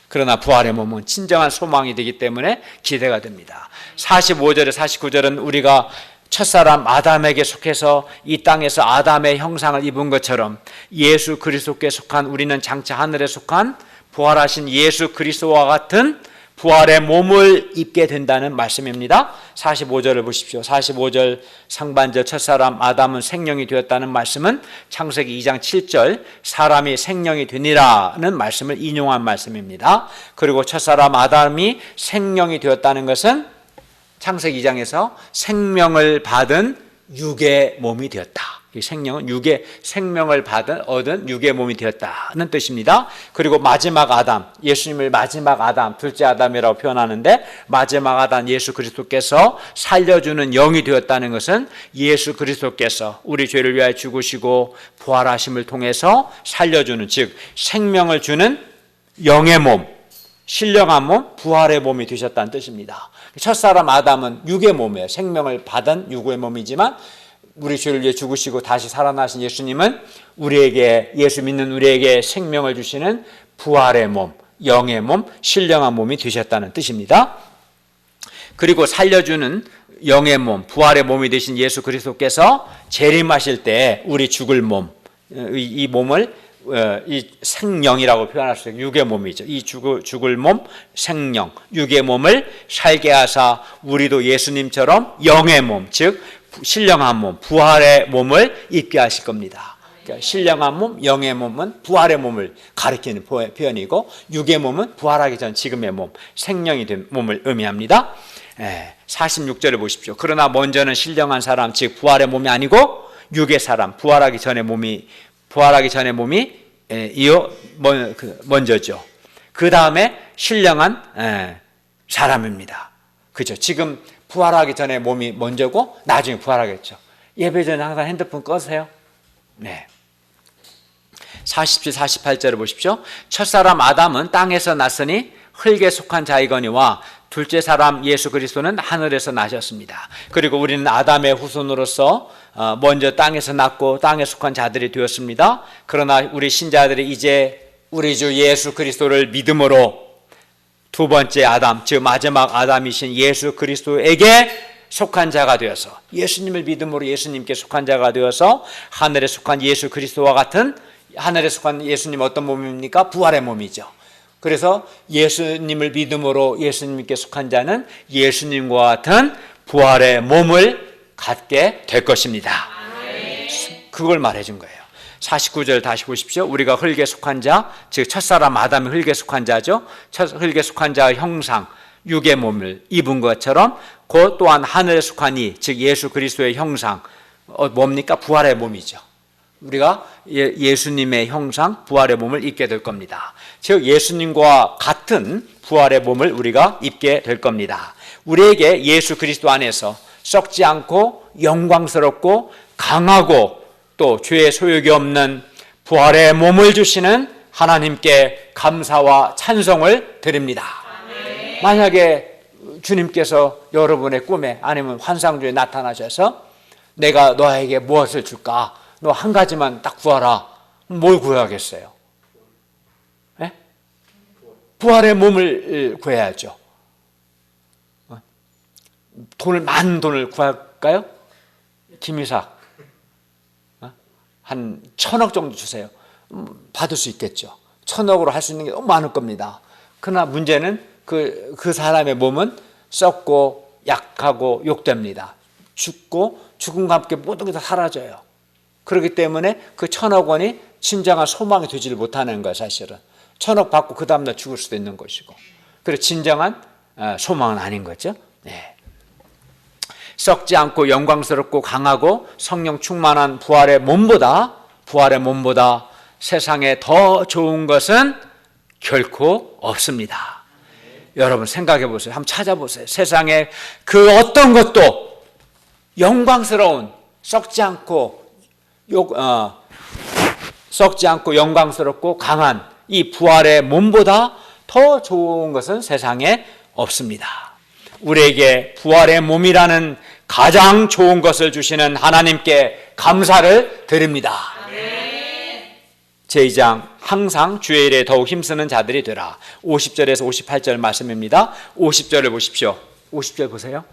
그러나 부활의 몸은 진정한 소망이 되기 때문에 기대가 됩니다. 45절에 49절은 우리가 첫사람 아담에게 속해서 이 땅에서 아담의 형상을 입은 것처럼 예수 그리스도께 속한 우리는 장차 하늘에 속한 부활하신 예수 그리스도와 같은 부활의 몸을 입게 된다는 말씀입니다. 45절을 보십시오. 45절 상반절 첫사람 아담은 생명이 되었다는 말씀은 창세기 2장 7절 사람이 생명이 되니라는 말씀을 인용한 말씀입니다. 그리고 첫사람 아담이 생명이 되었다는 것은 창세기 2장에서 생명을 받은 육의 몸이 되었다. 이 생명은 생명을 얻은 육의 몸이 되었다는 뜻입니다. 그리고 마지막 아담, 예수님을 마지막 아담, 둘째 아담이라고 표현하는데 마지막 아담 예수 그리스도께서 살려주는 영이 되었다는 것은 예수 그리스도께서 우리 죄를 위하여 죽으시고 부활하심을 통해서 살려주는, 즉 생명을 주는 영의 몸, 신령한 몸, 부활의 몸이 되셨다는 뜻입니다. 첫사람 아담은 육의 몸이에요. 생명을 받은 육의 몸이지만 우리 죄를 위해 죽으시고 다시 살아나신 예수님은 우리에게, 예수 믿는 우리에게 생명을 주시는 부활의 몸, 영의 몸, 신령한 몸이 되셨다는 뜻입니다. 그리고 살려주는 영의 몸, 부활의 몸이 되신 예수 그리스도께서 재림하실 때 우리 죽을 몸, 이 몸을 이 생령이라고 표현할 수 있는 육의 몸이죠. 이 죽을 몸, 생령, 육의 몸을 살게 하사 우리도 예수님처럼 영의 몸, 즉 신령한 몸, 부활의 몸을 입게 하실 겁니다. 그러니까 신령한 몸, 영의 몸은 부활의 몸을 가리키는 표현이고 육의 몸은 부활하기 전 지금의 몸, 생령이 된 몸을 의미합니다. 46절을 보십시오. 그러나 먼저는 신령한 사람, 즉 부활의 몸이 아니고 육의 사람, 부활하기 전의 몸이 먼저죠. 그 다음에 신령한 사람입니다. 그죠? 지금 부활하기 전에 몸이 먼저고 나중에 부활하겠죠. 예배 전에 항상 핸드폰 꺼세요. 네. 47, 48절을 보십시오. 첫사람 아담은 땅에서 났으니 흙에 속한 자이거니와 둘째 사람 예수 그리스도는 하늘에서 나셨습니다. 그리고 우리는 아담의 후손으로서 먼저 땅에서 났고 땅에 속한 자들이 되었습니다. 그러나 우리 신자들이 이제 우리 주 예수 그리스도를 믿음으로 두 번째 아담, 즉 마지막 아담이신 예수 그리스도에게 속한 자가 되어서, 예수님을 믿음으로 예수님께 속한 자가 되어서 하늘에 속한 예수 그리스도와 같은, 하늘에 속한 예수님 어떤 몸입니까? 부활의 몸이죠. 그래서 예수님을 믿음으로 예수님께 속한 자는 예수님과 같은 부활의 몸을 갖게 될 것입니다. 그걸 말해준 거예요. 49절 다시 보십시오. 우리가 흙에 속한 자, 즉 첫사람 아담이 흙에 속한 자죠. 흙에 속한 자의 형상, 육의 몸을 입은 것처럼 곧 또한 하늘에 속한 이, 즉 예수 그리스도의 형상, 뭡니까? 부활의 몸이죠. 우리가 예수님의 형상, 부활의 몸을 입게 될 겁니다. 즉 예수님과 같은 부활의 몸을 우리가 입게 될 겁니다. 우리에게 예수 그리스도 안에서 썩지 않고 영광스럽고 강하고 또 죄의 소욕이 없는 부활의 몸을 주시는 하나님께 감사와 찬송을 드립니다. 만약에 주님께서 여러분의 꿈에 아니면 환상 중에 나타나셔서 내가 너에게 무엇을 줄까? 너 한 가지만 딱 구하라. 뭘 구하겠어요? 네? 부활의 몸을 구해야죠. 많은 돈을 구할까요? 김이삭 한 1,000억 정도 주세요. 받을 수 있겠죠. 1,000억으로 할 수 있는 게 너무 많을 겁니다. 그러나 문제는 그 사람의 몸은 썩고 약하고 욕됩니다. 죽고 죽음과 함께 모든 게 다 사라져요. 그렇기 때문에 그 1,000억 원이 진정한 소망이 되지를 못하는 거예요. 사실은 1,000억 받고 그 다음날 죽을 수도 있는 것이고, 그래서 진정한 소망은 아닌 거죠. 네. 썩지 않고 영광스럽고 강하고 성령 충만한 부활의 몸보다 세상에 더 좋은 것은 결코 없습니다. 여러분 생각해 보세요. 한번 찾아보세요. 세상에 그 어떤 것도 영광스러운 썩지 않고 영광스럽고 강한 이 부활의 몸보다 더 좋은 것은 세상에 없습니다. 우리에게 부활의 몸이라는 가장 좋은 것을 주시는 하나님께 감사를 드립니다. 제2장 항상 주의 일에 더욱 힘쓰는 자들이 되라. 50절에서 58절 말씀입니다. 50절을 보십시오. 50절 보세요.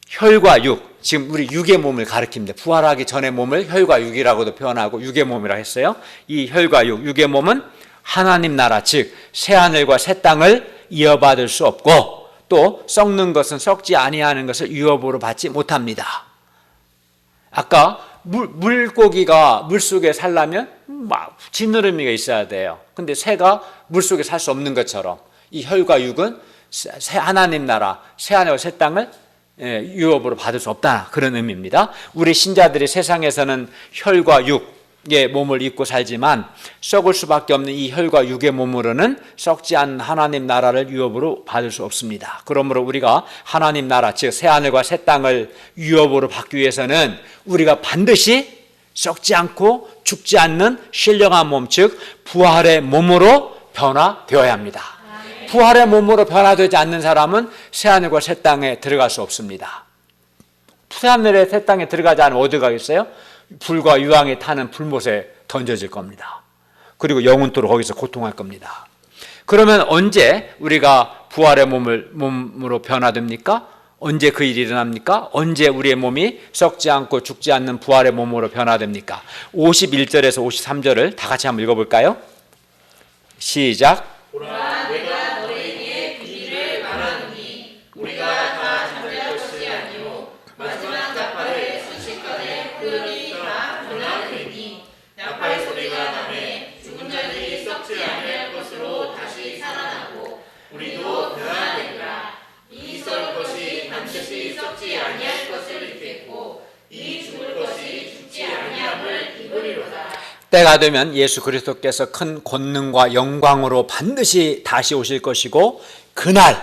혈과 육, 지금 우리 육의 몸을 가리킵니다. 부활하기 전의 몸을 혈과 육이라고도 표현하고 육의 몸이라고 했어요. 이 혈과 육, 육의 몸은 하나님 나라, 즉 새하늘과 새 땅을 이어받을 수 없고 또 썩는 것은 썩지 아니하는 것을 유업으로 받지 못합니다. 아까 물고기가 물속에 살려면 지느러미가 있어야 돼요. 근데 새가 물속에 살 수 없는 것처럼 이 혈과 육은 하나님 나라, 새하늘과 새 땅을 유업으로 받을 수 없다, 그런 의미입니다. 우리 신자들이 세상에서는 혈과 육의 몸을 입고 살지만 썩을 수밖에 없는 이 혈과 육의 몸으로는 썩지 않는 하나님 나라를 유업으로 받을 수 없습니다. 그러므로 우리가 하나님 나라, 즉 새하늘과 새 땅을 유업으로 받기 위해서는 우리가 반드시 썩지 않고 죽지 않는 신령한 몸, 즉 부활의 몸으로 변화되어야 합니다. 부활의 몸으로 변화되지 않는 사람은 새하늘과 새 땅에 들어갈 수 없습니다. 새하늘에 새 땅에 들어가지 않으면 어디 가겠어요? 불과 유황이 타는 불못에 던져질 겁니다. 그리고 영원토록 거기서 고통할 겁니다. 그러면 언제 우리가 부활의 몸으로 변화됩니까? 언제 그 일이 일어납니까? 언제 우리의 몸이 썩지 않고 죽지 않는 부활의 몸으로 변화됩니까? 51절에서 53절을 다 같이 한번 읽어볼까요? 시작. 보라, 내가 너에게 비밀을 말하노니 우리가 다 잠잘 것이 아니요 마지막 나팔의 순식간에 그들이 다 변화되니 나팔 소리가 나매 죽은 자들이 썩지 아니할 것으로 다시 살아나고 우리도 변화되리라. 이 썩을 것이 반드시 썩지 아니할 것을 입겠고 이 죽을 것이 죽지 아니함을 입으리로다. 때가 되면 예수 그리스도께서 큰 권능과 영광으로 반드시 다시 오실 것이고 그날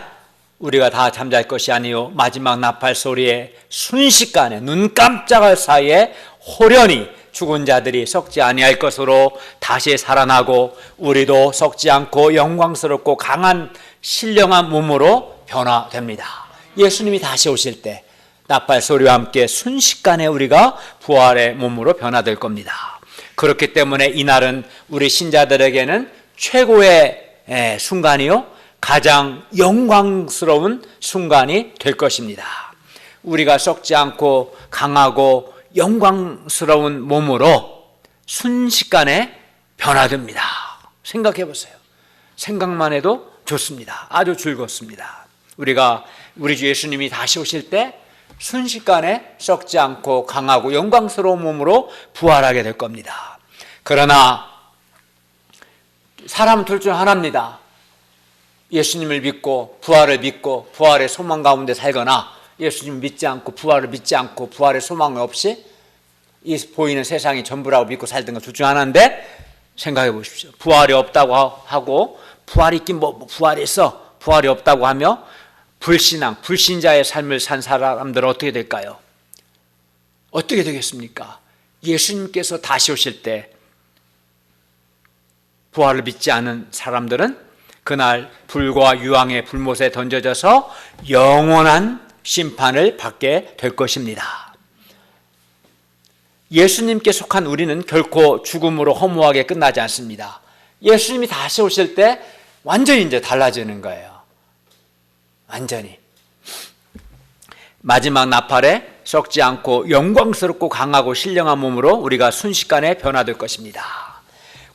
우리가 다 잠잘 것이 아니요 마지막 나팔 소리에 순식간에 눈 깜짝할 사이에 호련히 죽은 자들이 썩지 아니할 것으로 다시 살아나고 우리도 썩지 않고 영광스럽고 강한 신령한 몸으로 변화됩니다. 예수님이 다시 오실 때 나팔 소리와 함께 순식간에 우리가 부활의 몸으로 변화될 겁니다. 그렇기 때문에 이날은 우리 신자들에게는 최고의 순간이요, 가장 영광스러운 순간이 될 것입니다. 우리가 썩지 않고 강하고 영광스러운 몸으로 순식간에 변화됩니다. 생각해 보세요. 생각만 해도 좋습니다. 아주 즐겁습니다. 우리 주 예수님이 다시 오실 때 순식간에 썩지 않고 강하고 영광스러운 몸으로 부활하게 될 겁니다. 그러나 사람은 둘 중 하나입니다. 예수님을 믿고 부활의 소망 가운데 살거나 예수님을 믿지 않고 부활을 믿지 않고 부활의 소망 없이 이 보이는 세상이 전부라고 믿고 살던 것 둘 중 하나인데, 생각해 보십시오. 부활이 없다고 하고 부활이 있긴 부활이 있어, 부활이 없다고 하며 불신자의 삶을 산 사람들은 어떻게 될까요? 어떻게 되겠습니까? 예수님께서 다시 오실 때 부활을 믿지 않은 사람들은 그날 불과 유황의 불못에 던져져서 영원한 심판을 받게 될 것입니다. 예수님께 속한 우리는 결코 죽음으로 허무하게 끝나지 않습니다. 예수님이 다시 오실 때 완전히 이제 달라지는 거예요. 완전히. 마지막 나팔에 썩지 않고 영광스럽고 강하고 신령한 몸으로 우리가 순식간에 변화될 것입니다.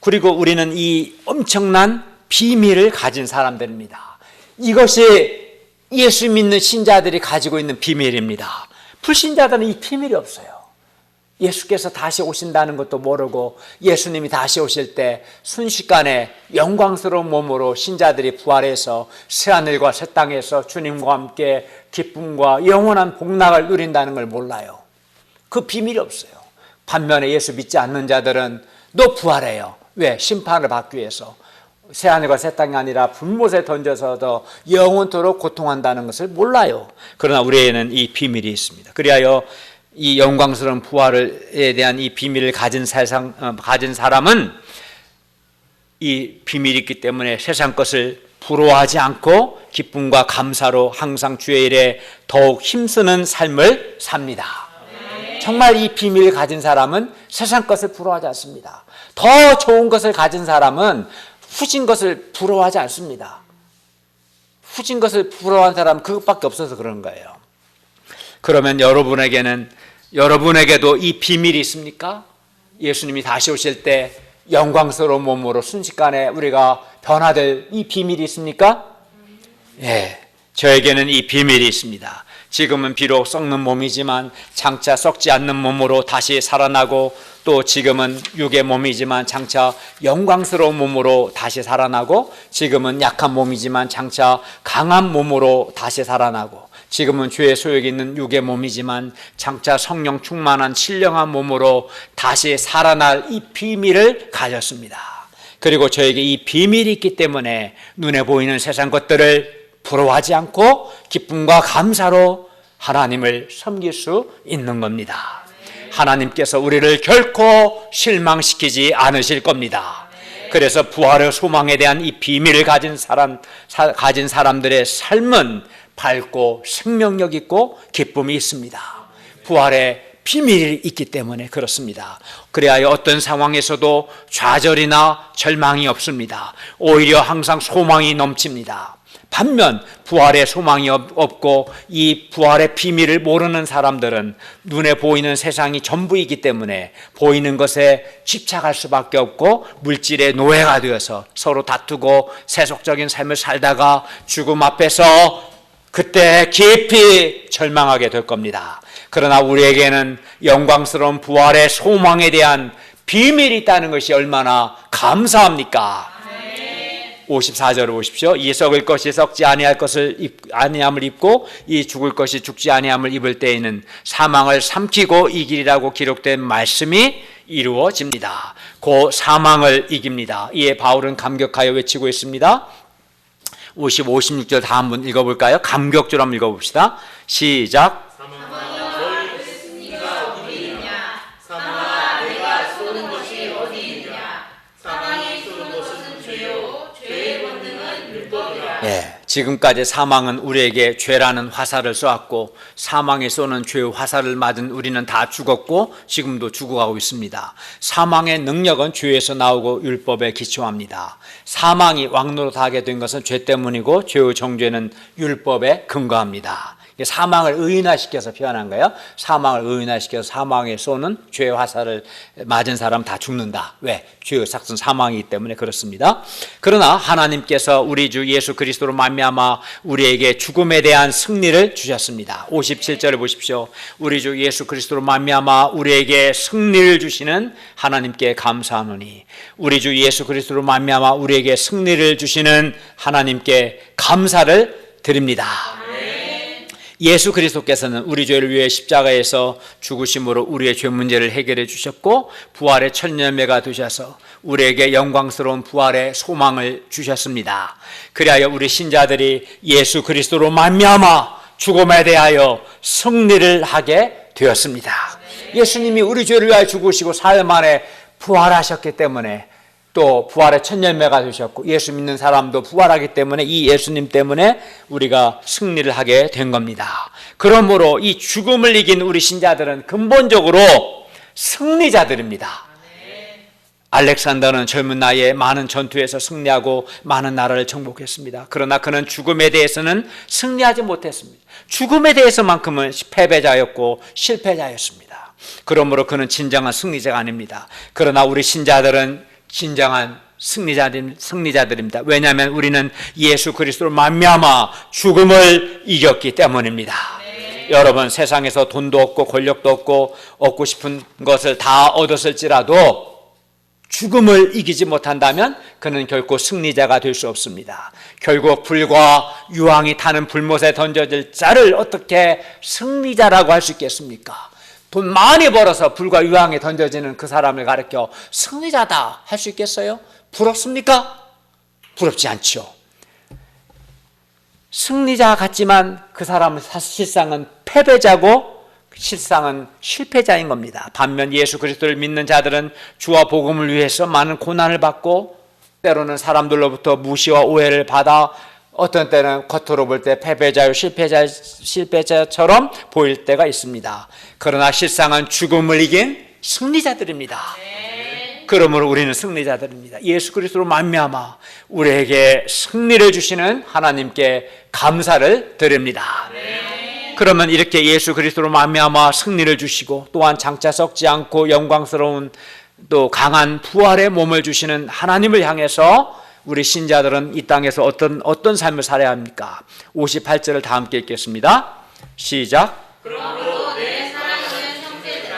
그리고 우리는 이 엄청난 비밀을 가진 사람들입니다. 이것이 예수 믿는 신자들이 가지고 있는 비밀입니다. 불신자들은 이 비밀이 없어요. 예수께서 다시 오신다는 것도 모르고 예수님이 다시 오실 때 순식간에 영광스러운 몸으로 신자들이 부활해서 새하늘과 새 땅에서 주님과 함께 기쁨과 영원한 복락을 누린다는 걸 몰라요. 그 비밀이 없어요. 반면에 예수 믿지 않는 자들은 너 부활해요. 왜? 심판을 받기 위해서. 새하늘과 새 땅이 아니라 불못에 던져서도 영원토록 고통한다는 것을 몰라요. 그러나 우리에는 이 비밀이 있습니다. 그리하여 이 영광스러운 부활에 대한 이 비밀을 가진 사람은 이 비밀이 있기 때문에 세상 것을 부러워하지 않고 기쁨과 감사로 항상 주의 일에 더욱 힘쓰는 삶을 삽니다. 정말 이 비밀을 가진 사람은 세상 것을 부러워하지 않습니다. 더 좋은 것을 가진 사람은 후진 것을 부러워하지 않습니다. 후진 것을 부러워하는 사람은 그것밖에 없어서 그런 거예요. 그러면 여러분에게도 이 비밀이 있습니까? 예수님이 다시 오실 때 영광스러운 몸으로 순식간에 우리가 변화될 이 비밀이 있습니까? 예, 저에게는 이 비밀이 있습니다. 지금은 비록 썩는 몸이지만 장차 썩지 않는 몸으로 다시 살아나고, 또 지금은 육의 몸이지만 장차 영광스러운 몸으로 다시 살아나고, 지금은 약한 몸이지만 장차 강한 몸으로 다시 살아나고, 지금은 죄의 소욕이 있는 육의 몸이지만 장차 성령 충만한 신령한 몸으로 다시 살아날 이 비밀을 가졌습니다. 그리고 저에게 이 비밀이 있기 때문에 눈에 보이는 세상 것들을 부러워하지 않고 기쁨과 감사로 하나님을 섬길 수 있는 겁니다. 하나님께서 우리를 결코 실망시키지 않으실 겁니다. 그래서 부활의 소망에 대한 이 비밀을 가진 사람들의 삶은 밝고 생명력 있고 기쁨이 있습니다. 부활의 비밀이 있기 때문에 그렇습니다. 그래야 어떤 상황에서도 좌절이나 절망이 없습니다. 오히려 항상 소망이 넘칩니다. 반면 부활의 소망이 없고 이 부활의 비밀을 모르는 사람들은 눈에 보이는 세상이 전부이기 때문에 보이는 것에 집착할 수밖에 없고 물질의 노예가 되어서 서로 다투고 세속적인 삶을 살다가 죽음 앞에서 그때 깊이 절망하게 될 겁니다. 그러나 우리에게는 영광스러운 부활의 소망에 대한 비밀이 있다는 것이 얼마나 감사합니까? 54절을 보십시오. 이 썩을 것이 썩지 아니함을 입고 이 죽을 것이 죽지 아니함을 입을 때에는 사망을 삼키고 이기리라고 기록된 말씀이 이루어집니다. 그 사망을 이깁니다. 이에 바울은 감격하여 외치고 있습니다. 55, 56절 다 한번 읽어볼까요? 감격절 한번 읽어봅시다. 시작. 사망아, 너를 예수님과 어디있냐? 사망아, 내가 쏘는 것이 어디 있느냐. 사망이 쏘는 것은 죄요, 죄의 본능은 율법이라. 예, 지금까지 사망은 우리에게 죄라는 화살을 쏘았고 사망에 쏘는 죄의 화살을 맞은 우리는 다 죽었고 지금도 죽어가고 있습니다. 사망의 능력은 죄에서 나오고 율법에 기초합니다. 사망이 왕노릇하게 된 것은 죄 때문이고 죄의 정죄는 율법에 근거합니다. 사망을 의인화시켜서 표현한 거예요. 사망을 의인화시켜서 사망에 쏘는 죄의 화살을 맞은 사람 다 죽는다. 왜? 죄의 삭은 사망이기 때문에 그렇습니다. 그러나 하나님께서 우리 주 예수 그리스도로 말미암아 우리에게 죽음에 대한 승리를 주셨습니다. 57절을 보십시오. 우리 주 예수 그리스도로 말미암아 우리에게 승리를 주시는 하나님께 감사하노니. 우리 주 예수 그리스도로 말미암아 우리에게 승리를 주시는 하나님께 감사를 드립니다. 예수 그리스도께서는 우리 죄를 위해 십자가에서 죽으심으로 우리의 죄 문제를 해결해 주셨고 부활의 첫 열매가 되셔서 우리에게 영광스러운 부활의 소망을 주셨습니다. 그리하여 우리 신자들이 예수 그리스도로 말미암아 죽음에 대하여 승리를 하게 되었습니다. 예수님이 우리 죄를 위하여 죽으시고 사흘 만에 부활하셨기 때문에 또 부활의 첫 열매가 되셨고 예수 믿는 사람도 부활하기 때문에 이 예수님 때문에 우리가 승리를 하게 된 겁니다. 그러므로 이 죽음을 이긴 우리 신자들은 근본적으로 승리자들입니다. 알렉산더는 젊은 나이에 많은 전투에서 승리하고 많은 나라를 정복했습니다. 그러나 그는 죽음에 대해서는 승리하지 못했습니다. 죽음에 대해서만큼은 패배자였고 실패자였습니다. 그러므로 그는 진정한 승리자가 아닙니다. 그러나 우리 신자들은 진정한 승리자들입니다. 왜냐하면 우리는 예수 그리스도로 말미암아 죽음을 이겼기 때문입니다. 여러분, 세상에서 돈도 없고 권력도 없고 얻고 싶은 것을 다 얻었을지라도 죽음을 이기지 못한다면 그는 결코 승리자가 될 수 없습니다. 결국 불과 유황이 타는 불못에 던져질 자를 어떻게 승리자라고 할 수 있겠습니까? 돈 많이 벌어서 불과 유황에 던져지는 그 사람을 가리켜 승리자다 할 수 있겠어요? 부럽습니까? 부럽지 않죠. 승리자 같지만 그 사람은 사실상은 패배자고 실상은 실패자인 겁니다. 반면 예수 그리스도를 믿는 자들은 주와 복음을 위해서 많은 고난을 받고 때로는 사람들로부터 무시와 오해를 받아 어떤 때는 겉으로 볼 때 패배자요 실패자처럼 보일 때가 있습니다. 그러나 실상은 죽음을 이긴 승리자들입니다. 그러므로 우리는 승리자들입니다. 예수 그리스도로 말미암아 우리에게 승리를 주시는 하나님께 감사를 드립니다. 그러면 이렇게 예수 그리스도로 말미암아 승리를 주시고 또한 장차 썩지 않고 영광스러운 또 강한 부활의 몸을 주시는 하나님을 향해서 우리 신자들은 이 땅에서 어떤 삶을 살아야 합니까? 58절을 다 함께 읽겠습니다. 시작. 그러므로 내 사랑하는 형제들아,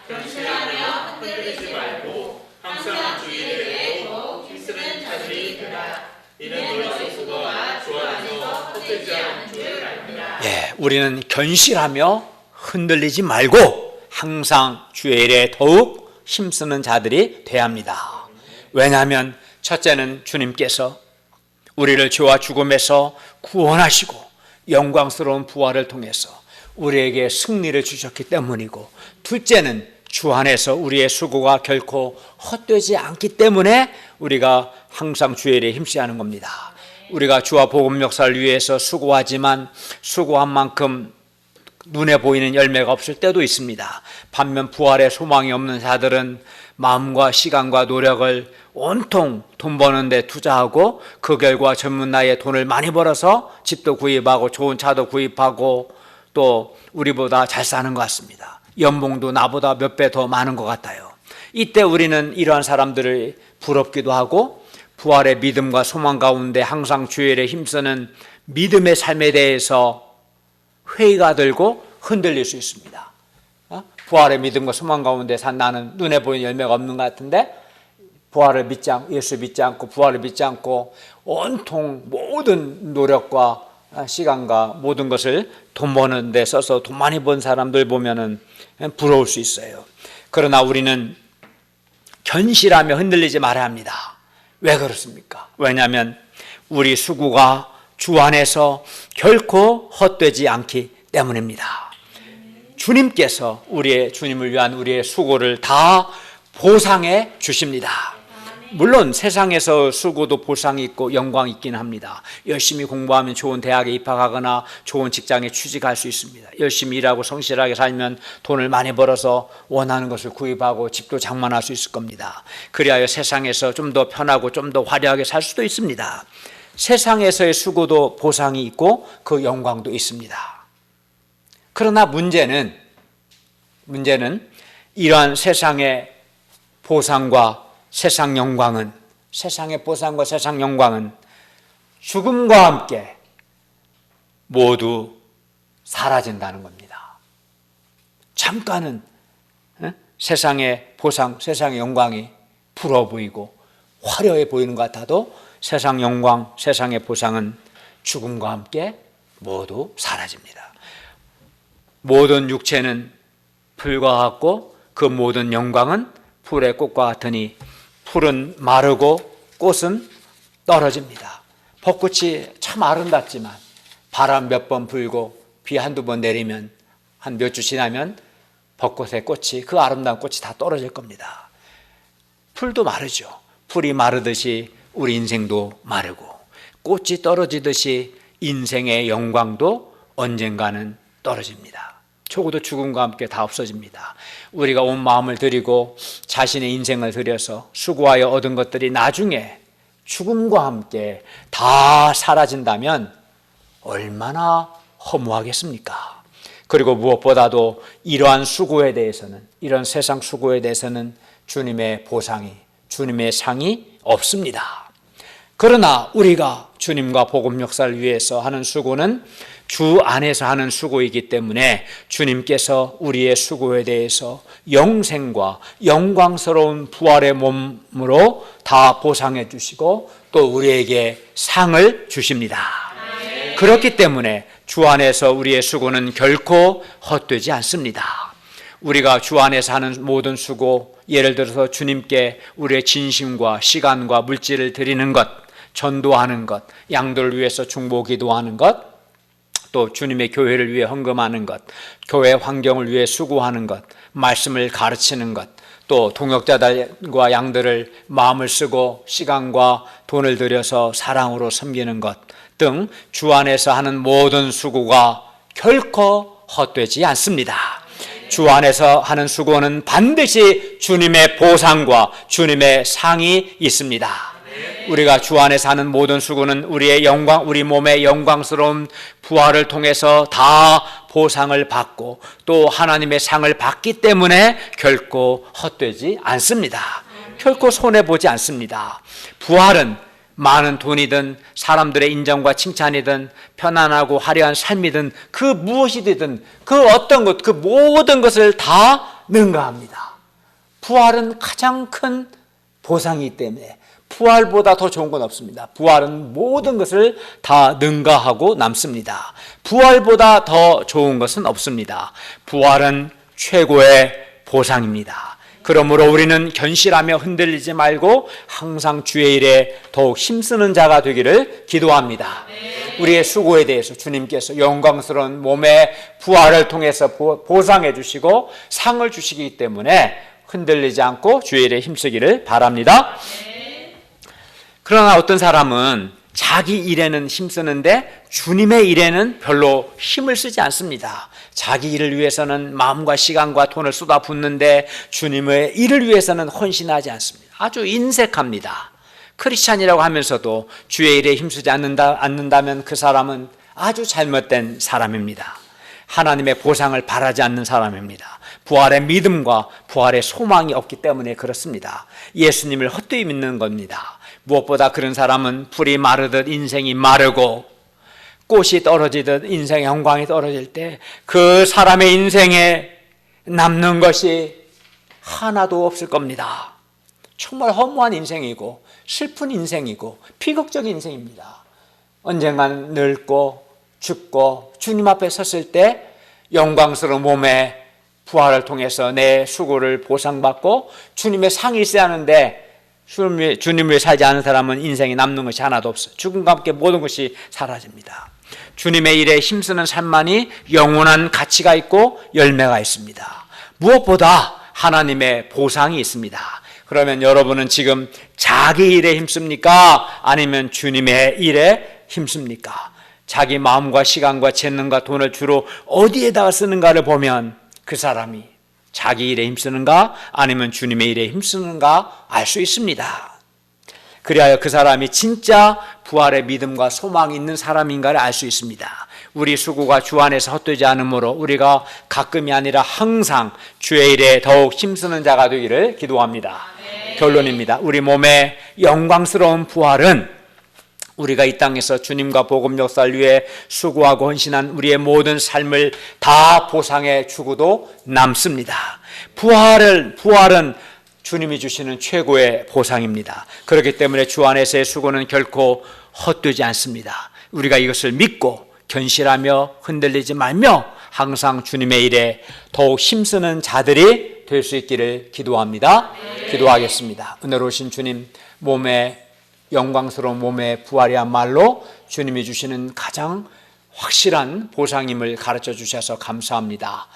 견실하며 흔들리지 말고 항상 주의 대에 더욱 힘쓰는 자들이 되라. 이는 너희 수고가 주 안에서 헛되지 않은 줄 알미라. 예, 우리는 견실하며 흔들리지 말고 항상 주의 일에 더욱 힘쓰는 자들이 되어야 합니다. 왜냐하면 첫째는 주님께서 우리를 죄와 죽음에서 구원하시고 영광스러운 부활을 통해서 우리에게 승리를 주셨기 때문이고, 둘째는 주 안에서 우리의 수고가 결코 헛되지 않기 때문에 우리가 항상 주의 일에 힘써야 하는 겁니다. 우리가 주와 복음 역사를 위해서 수고하지만 수고한 만큼 눈에 보이는 열매가 없을 때도 있습니다. 반면 부활의 소망이 없는 자들은 마음과 시간과 노력을 온통 돈 버는 데 투자하고 그 결과 젊은 나이에 돈을 많이 벌어서 집도 구입하고 좋은 차도 구입하고 또 우리보다 잘 사는 것 같습니다. 연봉도 나보다 몇 배 더 많은 것 같아요. 이때 우리는 이러한 사람들을 부럽기도 하고 부활의 믿음과 소망 가운데 항상 주의 일에 힘쓰는 믿음의 삶에 대해서 회의가 들고 흔들릴 수 있습니다. 부활의 믿음과 소망 가운데 산 나는 눈에 보이는 열매가 없는 것 같은데 부활을 믿지 않고 예수 믿지 않고 부활을 믿지 않고 온통 모든 노력과 시간과 모든 것을 돈 버는 데 써서 돈 많이 번 사람들 보면은 부러울 수 있어요. 그러나 우리는 견실하며 흔들리지 말아야 합니다. 왜 그렇습니까? 왜냐하면 우리 수고가 주 안에서 결코 헛되지 않기 때문입니다. 주님께서 주님을 위한 우리의 수고를 다 보상해 주십니다. 물론 세상에서 수고도 보상이 있고 영광이 있긴 합니다. 열심히 공부하면 좋은 대학에 입학하거나 좋은 직장에 취직할 수 있습니다. 열심히 일하고 성실하게 살면 돈을 많이 벌어서 원하는 것을 구입하고 집도 장만할 수 있을 겁니다. 그리하여 세상에서 좀 더 편하고 좀 더 화려하게 살 수도 있습니다. 세상에서의 수고도 보상이 있고 그 영광도 있습니다. 그러나 문제는 이러한 세상의 보상과 세상 영광은, 세상의 보상과 세상 영광은 죽음과 함께 모두 사라진다는 겁니다. 잠깐은 세상의 보상, 세상의 영광이 부러워 보이고 화려해 보이는 것 같아도 세상 영광, 세상의 보상은 죽음과 함께 모두 사라집니다. 모든 육체는 풀과 같고 그 모든 영광은 풀의 꽃과 같으니 풀은 마르고 꽃은 떨어집니다. 벚꽃이 참 아름답지만 바람 몇 번 불고 비 한두 번 내리면 한 몇 주 지나면 벚꽃의 꽃이, 그 아름다운 꽃이 다 떨어질 겁니다. 풀도 마르죠. 풀이 마르듯이 우리 인생도 마르고 꽃이 떨어지듯이 인생의 영광도 언젠가는 떨어집니다. 적어도 죽음과 함께 다 없어집니다. 우리가 온 마음을 들이고 자신의 인생을 들여서 수고하여 얻은 것들이 나중에 죽음과 함께 다 사라진다면 얼마나 허무하겠습니까? 그리고 무엇보다도 이러한 수고에 대해서는, 이런 세상 수고에 대해서는 주님의 보상이, 주님의 상이 없습니다. 그러나 우리가 주님과 복음 역사를 위해서 하는 수고는 주 안에서 하는 수고이기 때문에 주님께서 우리의 수고에 대해서 영생과 영광스러운 부활의 몸으로 다 보상해 주시고 또 우리에게 상을 주십니다. 그렇기 때문에 주 안에서 우리의 수고는 결코 헛되지 않습니다. 우리가 주 안에서 하는 모든 수고, 예를 들어서 주님께 우리의 진심과 시간과 물질을 드리는 것, 전도하는 것, 양들을 위해서 중보 기도하는 것, 또 주님의 교회를 위해 헌금하는 것, 교회 환경을 위해 수고하는 것, 말씀을 가르치는 것, 또 동역자들과 양들을 마음을 쓰고 시간과 돈을 들여서 사랑으로 섬기는 것 등 주 안에서 하는 모든 수고가 결코 헛되지 않습니다. 주 안에서 하는 수고는 반드시 주님의 보상과 주님의 상이 있습니다. 우리가 주 안에서 하는 모든 수고는 우리의 영광, 우리 몸의 영광스러운 부활을 통해서 다 보상을 받고 또 하나님의 상을 받기 때문에 결코 헛되지 않습니다. 결코 손해보지 않습니다. 부활은 많은 돈이든 사람들의 인정과 칭찬이든 편안하고 화려한 삶이든 그 무엇이든 그 어떤 것, 그 모든 것을 다 능가합니다. 부활은 가장 큰 보상이기 때문에 부활보다 더 좋은 건 없습니다. 부활은 모든 것을 다 능가하고 남습니다. 부활보다 더 좋은 것은 없습니다. 부활은 최고의 보상입니다. 그러므로 우리는 견실하며 흔들리지 말고 항상 주의 일에 더욱 힘쓰는 자가 되기를 기도합니다. 우리의 수고에 대해서 주님께서 영광스러운 몸의 부활을 통해서 보상해 주시고 상을 주시기 때문에 흔들리지 않고 주의 일에 힘쓰기를 바랍니다. 그러나 어떤 사람은 자기 일에는 힘쓰는데 주님의 일에는 별로 힘을 쓰지 않습니다. 자기 일을 위해서는 마음과 시간과 돈을 쏟아붓는데 주님의 일을 위해서는 헌신하지 않습니다. 아주 인색합니다. 크리스찬이라고 하면서도 주의 일에 힘쓰지 않는다면 그 사람은 아주 잘못된 사람입니다. 하나님의 보상을 바라지 않는 사람입니다. 부활의 믿음과 부활의 소망이 없기 때문에 그렇습니다. 예수님을 헛되이 믿는 겁니다. 무엇보다 그런 사람은 풀이 마르듯 인생이 마르고 꽃이 떨어지듯 인생의 영광이 떨어질 때 그 사람의 인생에 남는 것이 하나도 없을 겁니다. 정말 허무한 인생이고 슬픈 인생이고 비극적인 인생입니다. 언젠가는 늙고 죽고 주님 앞에 섰을 때 영광스러운 몸의 부활을 통해서 내 수고를 보상받고 주님의 상이 있어야 하는데 주님을 위해 살지 않은 사람은 인생에 남는 것이 하나도 없어요. 죽음과 함께 모든 것이 사라집니다. 주님의 일에 힘쓰는 삶만이 영원한 가치가 있고 열매가 있습니다. 무엇보다 하나님의 보상이 있습니다. 그러면 여러분은 지금 자기 일에 힘씁니까? 아니면 주님의 일에 힘씁니까? 자기 마음과 시간과 재능과 돈을 주로 어디에다가 쓰는가를 보면 그 사람이 자기 일에 힘쓰는가 아니면 주님의 일에 힘쓰는가 알 수 있습니다. 그리하여 그 사람이 진짜 부활의 믿음과 소망이 있는 사람인가를 알 수 있습니다. 우리 수고가 주 안에서 헛되지 않으므로 우리가 가끔이 아니라 항상 주의 일에 더욱 힘쓰는 자가 되기를 기도합니다. 결론입니다. 우리 몸의 영광스러운 부활은 우리가 이 땅에서 주님과 복음 역사를 위해 수고하고 헌신한 우리의 모든 삶을 다 보상해 주고도 남습니다. 부활은 주님이 주시는 최고의 보상입니다. 그렇기 때문에 주 안에서의 수고는 결코 헛되지 않습니다. 우리가 이것을 믿고 견실하며 흔들리지 말며 항상 주님의 일에 더욱 힘쓰는 자들이 될 수 있기를 기도합니다. 기도하겠습니다. 은혜로우신 주님, 영광스러운 몸의 부활이야말로 주님이 주시는 가장 확실한 보상임을 가르쳐 주셔서 감사합니다.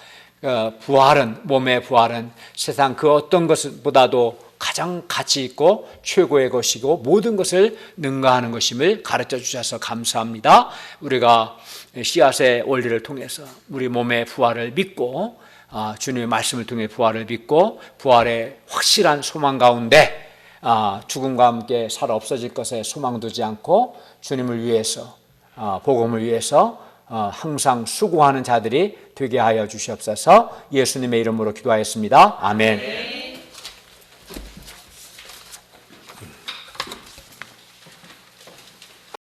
몸의 부활은 세상 그 어떤 것보다도 가장 가치 있고 최고의 것이고 모든 것을 능가하는 것임을 가르쳐 주셔서 감사합니다. 우리가 씨앗의 원리를 통해서 우리 몸의 부활을 믿고 주님의 말씀을 통해 부활을 믿고 부활의 확실한 소망 가운데 죽음과 함께 살아 없어질 것에 소망 두지 않고 주님을 위해서 복음을 위해서 항상 수고하는 자들이 되게 하여 주시옵소서. 예수님의 이름으로 기도하였습니다. 아멘.